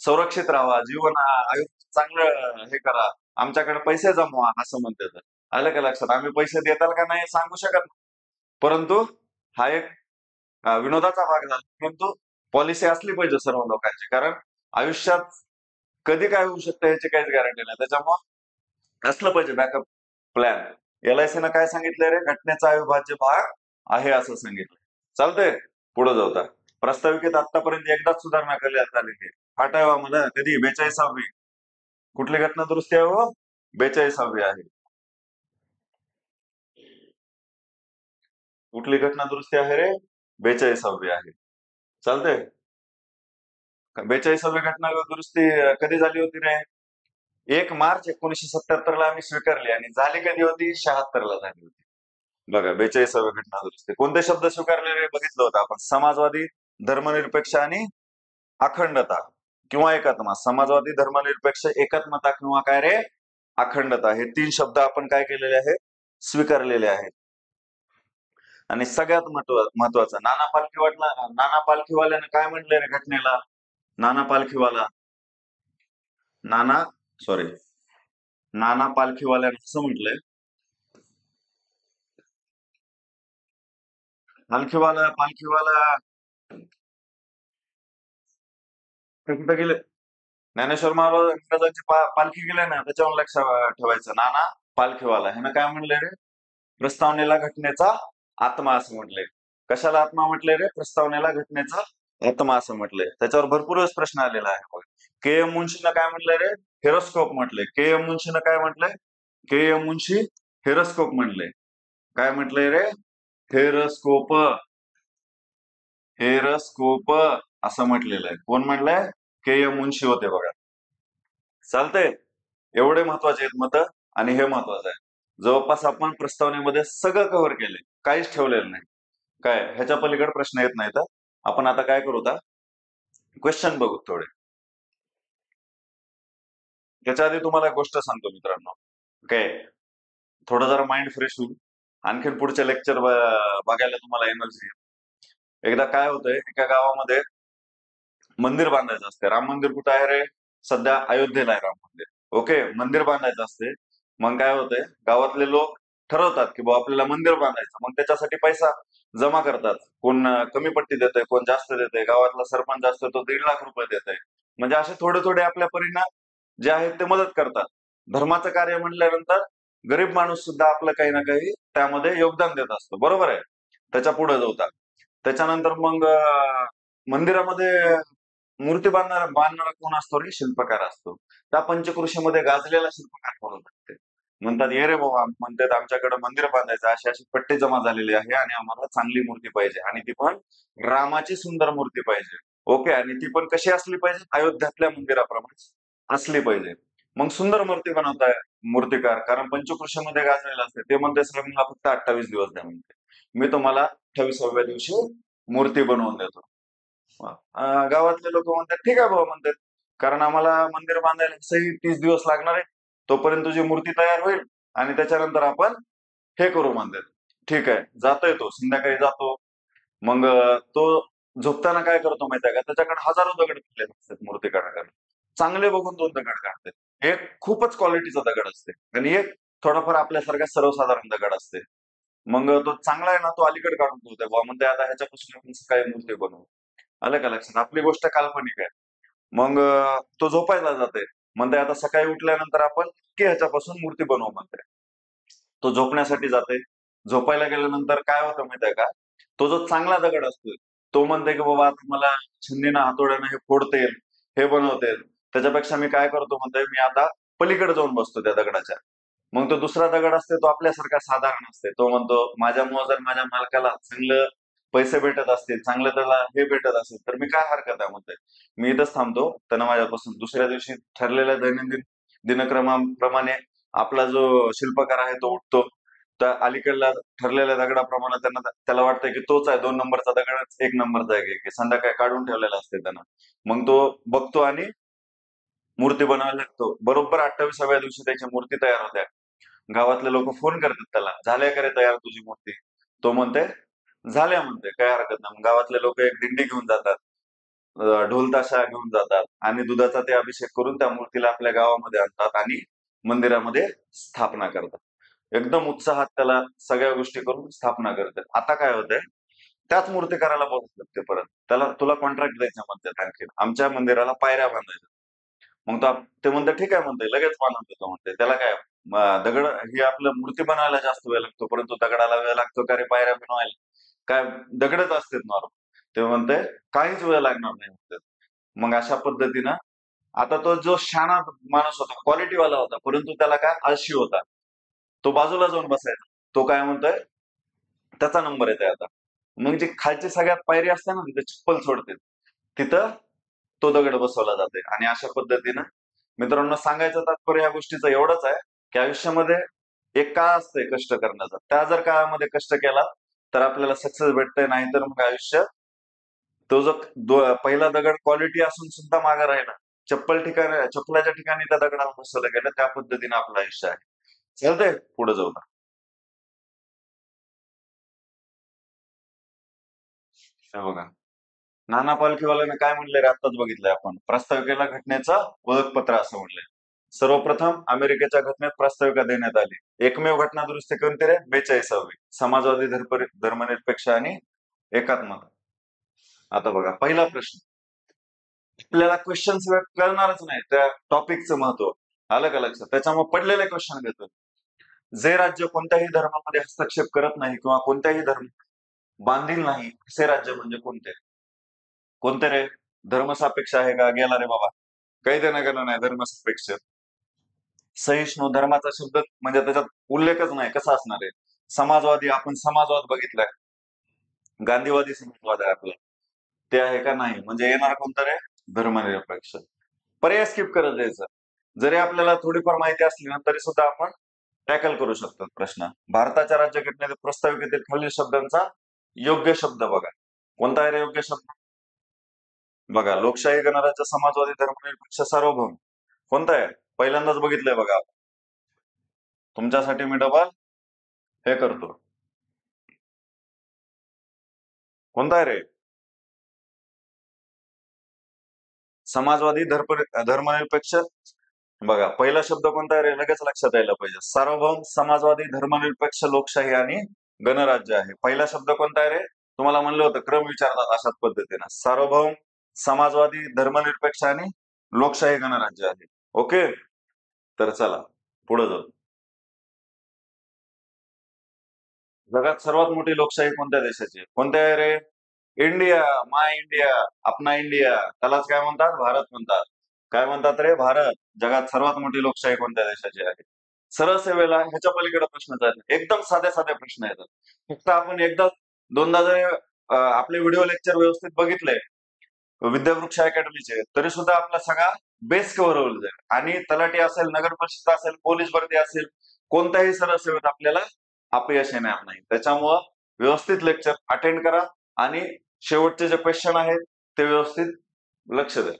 सुरक्षित राहा, जीवन आयुष्य चांगलं हे करा, आमच्याकडे पैसे जमवा, असं म्हणतात. आलं का लक्षात? आम्ही पैसे देताल का नाही सांगू शकत नाही. परंतु हा एक विनोदाचा भाग झाला. परंतु पॉलिसी असली पाहिजे सर्व लोकांची, कारण आयुष्यात कधी काय होऊ शकतं याची काहीच गॅरंटी नाही. त्याच्यामुळे असलं पाहिजे बॅकअप प्लॅन. LIC न काय सांगितलंय रे? घटनेचा अविभाज्य भाग आहे असं सांगितलं. चालतंय. पुढे जाऊ आता. प्रस्ताविकेत आतापर्यंत एकदाच सुधारणा करण्यात आलेली आहे. आठवा मला कधी? 42वी. कुठली घटना दुरुस्ती आहे हो? 42वी आहे. कुठली घटना दुरुस्ती आहे रे? 42वी आहे. चालतंय. 42वी घटना दुरुस्ती कधी झाली होती रे? 1 मार्च 1977ला आम्ही स्वीकारली, आणि झाली कधी होती? 76ला झाली होती. बघा, 42वी घटना दुरुस्ती. कोणते शब्द स्वीकारले रे? बघितलं होतं आपण. समाजवादी, धर्मनिरपेक्ष आणि अखंडता किंवा एकात्मता. समाजवादी, धर्मनिरपेक्ष, एकात्मता किंवा काय रे? अखंडता. हे 3 शब्द आपण काय केलेले आहेत? स्वीकारलेले आहेत. आणि सगळ्यात महत्वाचं, नाना पालखीवाल्यानं काय म्हटलंय रे घटनेला? नाना पालखीवाला नाना सॉरी नाना पालखीवाल्यानं असं म्हटलंय, पालखीवाला कुठे गेले? ज्ञानेश्वर महाराज इंग्रजांची पालखी गेले ना, त्याच्यावर लक्ष ठेवायचं. नाना पालखीवाला ह्यानं काय म्हणलंय रे? प्रस्तावनेला घटनेचा आत्मा असं म्हटलंय. कशाला आत्मा म्हटलंय रे? प्रस्तावनेला घटनेचा आत्मा असं म्हटलंय. त्याच्यावर भरपूर वेळेस प्रश्न आलेला आहे. KM मुन्शीनं काय म्हटलंय रे? हेरोस्कोप म्हटलंय. KM मुन्शीनं काय म्हटलंय? KM मुन्शी हेरोस्कोप म्हणलंय. काय म्हटलंय रे? हेरोस्कोप. हेरोस्कोप असं म्हटलेलं आहे. कोण म्हणलंय? KM मुन्शी होते बघा. चालतंय. एवढे महत्वाचे आहेत मत, आणि हे महत्वाचं आहे. जवळपास आपण प्रस्तावनेमध्ये सगळं कव्हर केलंय, काहीच ठेवलेलं नाही. काय ह्याच्या पलीकडे प्रश्न येत नाही. तर आपण आता काय करू? क्वेश्चन बघू थोडे. त्याच्या आधी तुम्हाला एक गोष्ट सांगतो मित्रांनो. काय, थोडं जरा माइंड फ्रेश होईल, आणखीन पुढचे लेक्चर बघायला तुम्हाला एनर्जी. एकदा काय होतंय, एका गावामध्ये मंदिर बांधायचं असते. राम मंदिर कुठं आहे रे? सध्या अयोध्येला आहे राम मंदिर. ओके, मंदिर बांधायचं असते. मग काय होतंय, गावातले लोक ठरवतात की बाबा आपल्याला मंदिर बांधायचं. मग त्याच्यासाठी पैसा जमा करतात. कोण कमी पट्टी देतंय, कोण जास्त देतंय. गावातला सरपंच असतो तो 1.5 लाख देतोय. म्हणजे असे थोडे थोडे आपल्या परीनं जे आहेत ते मदत करतात. धर्माचं कार्य म्हटल्यानंतर गरीब माणूस सुद्धा आपलं काही ना काही त्यामध्ये योगदान देत असतो. बरोबर आहे. त्याच्या पुढे जाऊतात. त्याच्यानंतर मग मंदिरामध्ये मूर्ती बांधणारा कोण असतो रे? शिल्पकार असतो. त्या पंचकृषीमध्ये गाजलेला शिल्पकार कोण होता? म्हणतात, ये रे बाबा, म्हणतात आमच्याकडे मंदिर बांधायचं, अशी अशी पट्टी जमा झालेली आहे, आणि आम्हाला चांगली मूर्ती पाहिजे, आणि ती पण रामाची सुंदर मूर्ती पाहिजे. ओके, आणि ती पण कशी असली पाहिजे? अयोध्यातल्या मंदिराप्रमाणे असली पाहिजे. मग सुंदर मूर्ती बनवताय मूर्तिकार, कारण पंचकृषीमध्ये गाजलेलं असते. ते म्हणते सर मला फक्त 28 दिवस द्या म्हणते, मी तुम्हाला 28व्या दिवशी मूर्ती बनवून देतो. गावातले लोक म्हणतात ठीक आहे बाबा म्हणतात, कारण आम्हाला मंदिर बांधायला सही 30 दिवस लागणार आहे, तोपर्यंत तुझी मूर्ती तयार होईल, आणि त्याच्यानंतर आपण हे करू म्हणतात. ठीक आहे, जातोय तो, संध्याकाळी जातो. मग तो झोपताना काय करतो माहिती आहे का? त्याच्याकडे हजारो दगड पडलेले असतात मूर्ती काढायला. चांगले बघून 2 दगड काढतात. एक खूपच क्वालिटीचा दगड असते, आणि एक थोडाफार आपल्यासारखा सर्वसाधारण दगड असते. मग तो चांगला आहे ना, तो अलीकडे काढून ठेवतोय बाबा, म्हणते आता ह्याच्यापासून आपण काही मूर्ती बनवू. आलं का लक्षात? आपली गोष्ट काल्पनिक आहे. मग तो झोपायला जाते. म्हणते आता सकाळी उठल्यानंतर आपण की ह्याच्यापासून मूर्ती बनवू म्हणते. तो झोपण्यासाठी जाते. झोपायला गेल्यानंतर काय होतं माहितीये का? तो जो चांगला दगड असतो, तो म्हणते की बाबा आता मला छन्नीनं हातोड्यानं हे फोडतेल, हे बनवतेल, त्याच्यापेक्षा मी काय करतो म्हणते, मी आता पलीकडे जाऊन बसतो त्या दगडाच्या. मग तो दुसरा दगड असते, तो आपल्यासारखा साधारण असते. तो म्हणतो माझ्यामुळे जर माझ्या मालकाला चांगलं पैसे भेटत असतील, चांगलं त्याला हे भेटत असेल, तर मी काय हरकत आहे म्हणते, मी इथंच थांबतो. त्यानं माझ्यापासून दुसऱ्या दिवशी ठरलेल्या दैनंदिन दिनक्रमाप्रमाणे आपला जो शिल्पकार आहे तो उठतो. त्या अलीकडल्या ठरलेल्या दगडाप्रमाणे त्याला वाटतं की तोच आहे, 2 नंबरचा दगडच 1 नंबरचा आहे, की संध्याकाळी काढून ठेवलेला असते त्यानं. मग तो बघतो आणि मूर्ती बनवायला लागतो. बरोबर 28व्या दिवशी त्याची मूर्ती तयार होते. गावातले लोक फोन करतात त्याला, झाल्या करे तयार तुझी मूर्ती? तो म्हणते झाल्या, म्हणते काय हरकत नाही. मग गावातले लोक एक दिंडी घेऊन जातात, ढोल ताशा घेऊन जातात आणि दुधाचा ते अभिषेक करून त्या मूर्तीला आपल्या गावामध्ये आणतात आणि मंदिरामध्ये स्थापना करतात. एकदम उत्साहात त्याला सगळ्या गोष्टी करून स्थापना करतात. आता काय होतंय, त्याच मूर्तिकाराला बोलत ते परत, त्याला तुला कॉन्ट्रॅक्ट द्यायचं म्हणतात, आणखी आमच्या मंदिराला पायऱ्या बांधायच्या. मग ते म्हणते ठीक आहे, म्हणते लगेच बांधून देतो. म्हणते त्याला काय, दगड ही आपलं मूर्ती बनवायला जास्त वेळ लागतो, परंतु दगडाला वेळ लागतो का रे पायऱ्या बनवायला? काय दगडच असतात नॉर्मल. ते म्हणते काहीच वेळ लागणार नाही म्हणते. मग अशा पद्धतीनं आता तो जो शाणा माणूस होता, क्वालिटीवाला होता, परंतु त्याला काय आळशी होता, तो बाजूला जाऊन बसायचा. तो काय म्हणतोय, त्याचा नंबर येतोय आता. मग जी खालची सगळ्यात पायरी असते ना, तिथे चप्पल सोडते, तिथं तो दगड बसवला जाते. आणि अशा पद्धतीनं मित्रांनो, सांगायचं तात्पर्य या गोष्टीचं एवढंच आहे की आयुष्यामध्ये एक काळ असतंय कष्ट करण्याचा, त्या जर काळामध्ये कष्ट केला तर आपल्याला सक्सेस भेटतंय, नाही तर मग आयुष्य तो जो पहिला दगड क्वालिटी असून सुद्धा मागे राहिला, चप्पलाच्या ठिकाणी त्या दगडाला बसवलं गेलं, त्या पद्धतीने आपलं आयुष्य आहे. चालतंय, पुढे जाऊ. हे बघा, नाना पालखीवाल्याने काय म्हणले रे, आत्ताच बघितलंय आपण, प्रास्ताविकेला घटनेचं ओळखपत्र असं म्हणलंय. सर्वप्रथम अमेरिकेच्या घटनेत प्रास्ताविका देण्यात आली. एकमेव घटना दुरुस्ती कोणती रे? 42वी. समाजवादी धर्मनिरपेक्ष आणि एकात्मक. आता बघा, पहिला प्रश्न, आपल्याला क्वेश्चन कळणारच नाही त्या टॉपिकचं महत्व, आलं का लक्षात? त्याच्यामुळे पडलेले क्वेश्चन घेतो. जे राज्य कोणत्याही धर्मामध्ये हस्तक्षेप करत नाही किंवा कोणत्याही धर्म बांधील नाही, असे राज्य म्हणजे कोणते? कोणते रे? धर्मसापेक्ष आहे का? गेला रे बाबा, काही देणं घेणं नाही धर्मसापेक्ष. सहिष्णू, धर्माचा शब्द म्हणजे त्याच्यात उल्लेखच नाही, कसा असणार आहे? समाजवादी, आपण समाजवाद बघितलाय, गांधीवादी समाजवाद आहे आपला, ते आहे का? नाही. म्हणजे येणार कोणतं रे? धर्मनिरपेक्ष. पर्याय स्किप करत द्यायचं. जरी आपल्याला थोडीफार माहिती असली ना, तरी सुद्धा आपण टॅकल करू शकतो प्रश्न. भारताच्या राज्यघटनेतील प्रस्ताविकेतील खालील शब्दांचा योग्य शब्द बघा. कोणता आहे रे योग्य शब्द? बघा, लोकशाही, गणराज्य, समाजवादी, धर्मनिरपेक्ष, सार्वभौम. कोणता आहे? पहिल्यांदाच बघितलंय बघा. तुमच्यासाठी मी डबल हे करतो. कोणता आहे रे? समाजवादी, धर्मनिरपेक्ष. बघा, पहिला शब्द कोणता आहे रे? लगेच लक्षात यायला पाहिजे. सार्वभौम, समाजवादी, धर्मनिरपेक्ष, लोकशाही आणि गणराज्य आहे. पहिला शब्द कोणता आहे रे? तुम्हाला म्हणलं होतं क्रम विचारतात अशाच पद्धतीनं. सार्वभौम, समाजवादी, धर्मनिरपेक्ष आणि लोकशाही गणराज्य आहे. ओके, तर चला पुढे जाऊ. जगात सर्वात मोठी लोकशाही कोणत्या देशाची आहे? कोणत्या आहे रे? इंडिया, माय इंडिया, अपना इंडिया. त्यालाच काय म्हणतात? भारत म्हणतात. काय म्हणतात रे? भारत. जगात सर्वात मोठी लोकशाही कोणत्या देशाची आहे? सरळ सेवेला ह्याच्या पलीकडे प्रश्न आहेत, एकदम साध्या साध्या प्रश्न येतात. फक्त आपण एकदा दोनदा जरी आपले व्हिडिओ लेक्चर व्यवस्थित बघितले विद्यावृक्ष अकॅडमीचे, तरी सुद्धा आपला सगळा बेस कव्हर होईल जाईल. आणि तलाठी असेल, नगर परिषद असेल, पोलीस भरती असेल, कोणत्याही सरळ सेवेत आपल्याला अपयश येणार नाही. त्याच्यामुळं व्यवस्थित लेक्चर अटेंड करा आणि शेवटचे जे क्वेश्चन आहेत ते व्यवस्थित लक्ष द्या.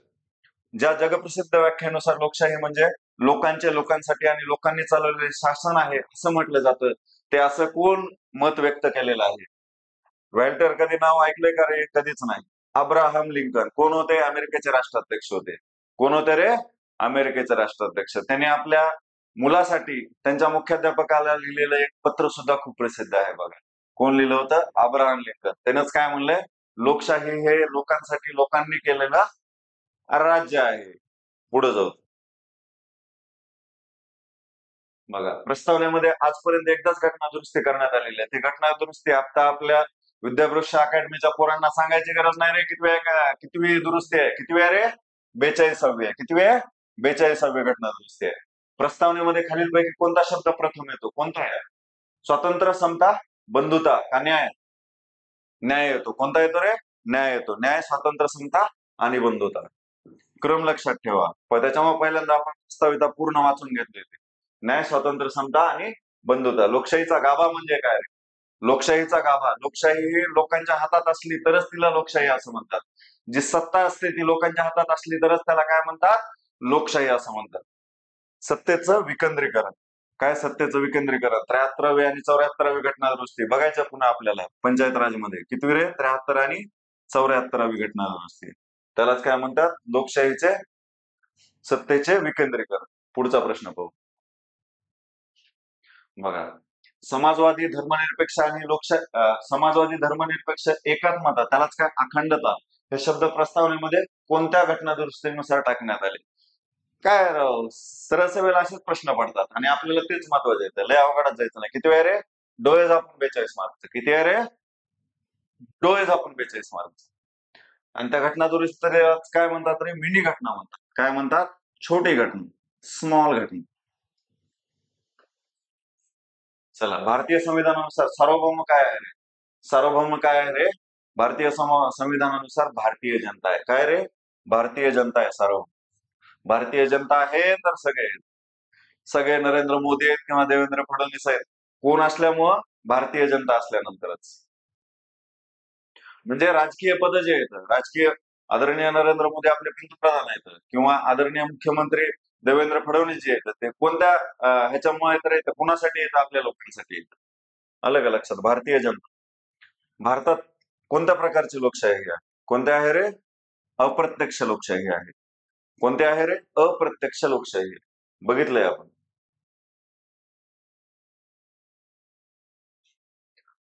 ज्या जगप्रसिद्ध व्याख्येनुसार लोकशाही म्हणजे लोकांचे लोकांसाठी आणि लोकांनी चालवलेले शासन आहे असं म्हटलं जातं, ते असं कोण मत व्यक्त केलेलं आहे? व्हॅल्टर कधी नाव ऐकलंय का रे? कधीच नाही. अब्राहम लिंकन कोण होते? अमेरिकेचे राष्ट्राध्यक्ष होते. कोण होते रे? अमेरिकेचे राष्ट्राध्यक्ष. त्यांनी आपल्या मुलासाठी त्यांच्या मुख्याध्यापकाला लिहिलेलं एक पत्र सुद्धा खूप प्रसिद्ध आहे बघा. कोण लिहिलं होतं? Abraham Lincoln. त्यानंच काय म्हणलंय? लोकशाही हे लोकांसाठी लोकांनी केलेलं राज्य आहे. पुढे जाऊ बघा, प्रस्तावनेमध्ये आजपर्यंत एकदाच घटना दुरुस्ती करण्यात आलेली आहे. ती घटना दुरुस्ती आता आपल्या विद्यावृक्ष अकॅडमीच्या पोरांना सांगायची गरज नाही रे. कितवी दुरुस्ती आहे? कितवी आहे रे? 42वी आहे. कितवी आहे? 42वी घटना दुरुस्ती आहे. प्रस्तावनेमध्ये खालीलपैकी कोणता शब्द प्रथम येतो? कोणता आहे? स्वातंत्र्य, समता, बंधुता का न्याय? न्याय येतो. कोणता येतो रे? न्याय येतो. न्याय, स्वातंत्र्य, समता आणि बंधुता. क्रम लक्षात ठेवा. पण त्याच्यामुळे पहिल्यांदा आपण प्रस्ताविता पूर्ण वाचून घेतली. न्याय, स्वातंत्र्य, समता आणि बंधुता. लोकशाहीचा गाभा म्हणजे काय? लोकशाहीचा गाभा, लोकशाही ही लोकांच्या हातात असली तरच तिला लोकशाही असं म्हणतात. जी सत्ता असते ती लोकांच्या हातात असली तरच त्याला काय म्हणतात? लोकशाही असं म्हणतात. सत्तेचं विकेंद्रीकरण. काय सत्तेचं विकेंद्रीकरण, 73वी आणि 74वी घटना दुरुस्ती बघायचं पुन्हा आपल्याला पंचायत राजमध्ये किती रे 73 आणि 74वी घटना दुरुस्ती. त्यालाच काय म्हणतात, लोकशाहीचे सत्तेचे विकेंद्रीकरण. पुढचा प्रश्न पाहू बघा. समाजवादी धर्मनिरपेक्ष आणि समाजवादी धर्मनिरपेक्ष एकात्मता, त्यालाच काय अखंडता, हे शब्द प्रस्तावनेमध्ये कोणत्या घटना दुरुस्तीनुसार टाकण्यात आले? काय राव, सरळ असेच प्रश्न पडतात आणि आपल्याला तेच महत्वाचं येतं. लय अवघडात जायचं नाही. किती वेळ रे? डोळे झाकून 42 मार्क. किती आहे रे? डोळे झाकून 42 मार्क. आणि त्या घटना दुरुस्तीला काय म्हणतात रे? मिनी घटना म्हणतात. काय म्हणतात? छोटी घटना, स्मॉल घटना. चला, भारतीय संविधानानुसार सार्वभौम काय आहे रे? सार्वभौम काय आहे रे? भारतीय संविधानानुसार भारतीय जनता आहे. काय रे? भारतीय जनता आहे सार्वभौम. भारतीय जनता आहे तर सगळे सगळे नरेंद्र मोदी आहेत किंवा देवेंद्र फडणवीस आहेत. कोण असल्यामुळं? भारतीय जनता असल्यानंतरच. म्हणजे राजकीय पद जे आहेत, राजकीय आदरणीय नरेंद्र मोदी आपले पंतप्रधान आहेत किंवा आदरणीय मुख्यमंत्री देवेंद्र फडणवीस जे आहेत ते कोणत्या ह्याच्यामुळे तर येतं, कुणासाठी येतं? आपल्या लोकांसाठी येतं. आलं का लक्षात? भारतीय जनता. भारतात कोणत्या प्रकारची लोकशाही आहे? कोणत्या आहे रे? अप्रत्यक्ष लोकशाही आहे. कोणते आहे रे? अप्रत्यक्ष लोकशाही. बघितलंय आपण.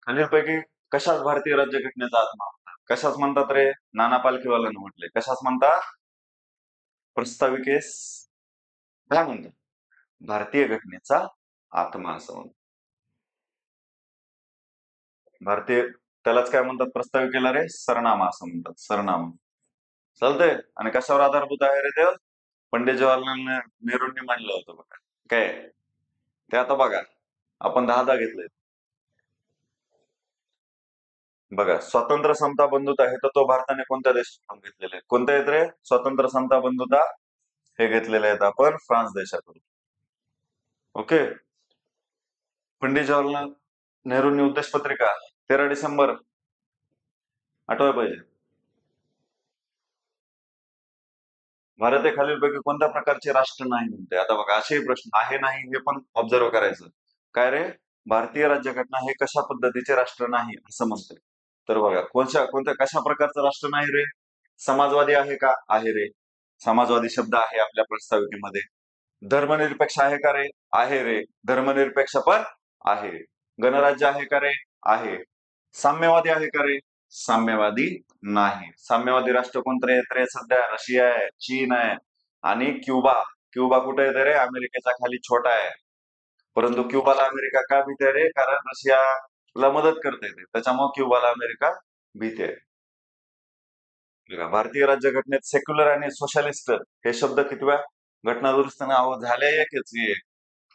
खालीलपैकी कशाच भारतीय राज्यघटनेचा आत्मा म्हणतात? कशाच म्हणतात रे? नाना पालखीवाल्यानं म्हटले. कशाच म्हणतात? प्रस्ताविकेस काय म्हणतात? भारतीय घटनेचा आत्मा असं म्हणतात. भारतीय त्यालाच काय म्हणतात? प्रस्ताविकेला रे सरनामा असं म्हणतात. सरनामा. चालतंय. आणि कशावर आधारभूत आहे रे ते? पंडित जवाहरलाल नेहरूंनी मांडलं होतं बघा. काय ते? आता बघा, आपण 10 घेतले बघा. स्वातंत्र्य, समता, बंधुता हे तत्व भारताने कोणत्या देशाकडून घेतलेले आहेत? कोणत्या आहेत रे? स्वातंत्र्य, समता, बंधुता हे घेतलेले आहेत आपण फ्रान्स देशाकडून. ओके. पंडित जवाहरलाल नेहरूंनी उद्देश पत्रिका 13 डिसेंबर आठवाय पाहिजे. भारत हे खालीलपैकी कोणत्या प्रकारचे राष्ट्र नाही म्हणते? आता बघा, असेही प्रश्न आहे नाही हे पण ऑब्झर्व करायचं. काय रे? भारतीय राज्यघटना हे कशा पद्धतीचे राष्ट्र नाही असं म्हणते. तर बघा, कोणत्या कशा प्रकारचं राष्ट्र नाही रे? समाजवादी आहे का? आहे रे. समाजवादी शब्द आहे आपल्या प्रस्ताविकेमध्ये. धर्मनिरपेक्ष आहे का रे? आहे रे. धर्मनिरपेक्ष पण आहे. गणराज्य आहे का रे? आहे. साम्यवादी आहे का रे? साम्यवादी नाही. साम्यवादी राष्ट्र कोणते आहेत रे? सध्या रशिया आहे, चीन आहे आणि क्युबा. क्युबा कुठे येते रे? अमेरिकेच्या खाली छोटा आहे. परंतु क्युबाला अमेरिका का भीते रे? कारण रशियाला मदत करते ते, त्याच्यामुळे क्युबाला अमेरिका भीते. भारतीय राज्यघटनेत सेक्युलर आणि सोशलिस्ट हे शब्द कितव्या घटना दुरुस्तीने झाले? एकच एक.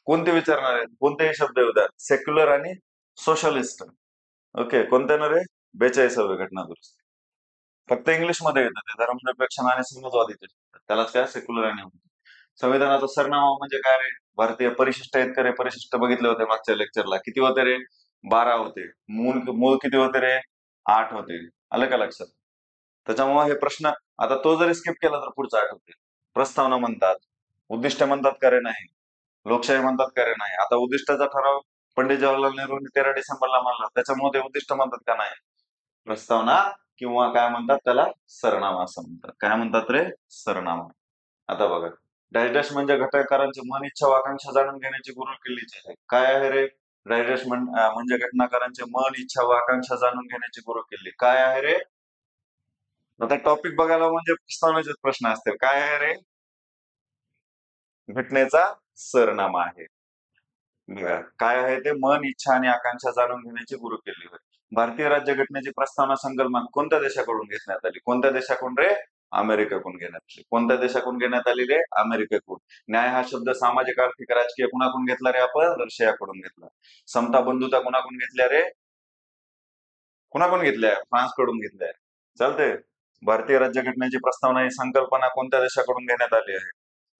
कोणते विचारणार आहेत? कोणतेही शब्द येऊ द्या. सेक्युलर आणि सोशलिस्ट. ओके. कोणत्या ना रे? 42वी घटना दुरुस्ती. फक्त इंग्लिश मध्ये येतं ते, धर्मनिरपेक्ष आणि समाजवादीचे. त्यालाच काय सेक्युलर आणि संविधानाचा सरनामा म्हणजे काय रे? भारतीय परिशिष्ट आहेत का रे? परिशिष्ट बघितले होते मागच्या लेक्चरला. किती होते रे? 12 होते. मूळ किती होते रे? 8 होते. आलं का लक्षात? त्याच्यामुळे हे प्रश्न, आता तो जरी स्किप केला तर पुढचा आठवते. प्रस्तावना म्हणतात, उद्दिष्ट म्हणतात का रे? नाही. लोकशाही म्हणतात का रे? नाही. आता उद्दिष्टाचा ठराव पंडित जवाहरलाल नेहरूंनी 13 डिसेंबरला मांडला, त्याच्यामुळे ते उद्दिष्ट म्हणतात का? नाही. प्रस्तावना किंवा काय म्हणतात त्याला? सरनामा असं म्हणतात. काय म्हणतात रे? सरनामा. आता बघा, डायजेस्ट म्हणजे घटनाकारांची मन, इच्छा व आकांक्षा जाणून घेण्याची गुरुकिल्लीची आहे. काय आहे रे? डायजेस्ट म्हणजे घटनाकारांचे मन, इच्छा व आकांक्षा जाणून घेण्याची गुरुकिल्ली. काय आहे रे? आता टॉपिक बघायला म्हणजे प्रस्तावनेचेच प्रश्न असतील. काय आहे रे? घटनेचा सरनामा आहे. बघा, काय आहे ते? मन, इच्छा आणि आकांक्षा जाणून घेण्याची गुरुकिल्ली होय. भारतीय राज्यघटनेची प्रस्तावना संकल्पना कोणत्या देशाकडून घेण्यात आली? कोणत्या देशाकडून रे? अमेरिकेकडून घेण्यात आली. कोणत्या देशाकडून घेण्यात आली रे? अमेरिकेकडून. न्याय हा शब्द सामाजिक, आर्थिक, राजकीय कुणाकडून घेतला रे? आपण रशियाकडून घेतला. समता, बंधुता कुणाकडून घेतल्या रे? कुणाकडून घेतल्या? फ्रान्सकडून घेतल्या. चालतंय. भारतीय राज्यघटनेची प्रस्तावना ही संकल्पना कोणत्या देशाकडून घेण्यात आली आहे?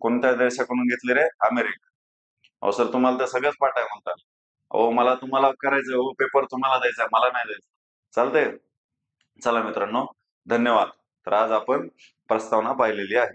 कोणत्या देशाकडून घेतली रे? अमेरिका. अहो सर, तुम्हाला तर सगळंच पाठ आहे म्हणतात. अहो मला तुम्हाला करायचं, हो पेपर तुम्हाला द्यायचा, मला नाही द्यायचा. चालतंय. चला मित्रांनो, धन्यवाद. तर आज आपण प्रस्तावना पाहिलेली आहे.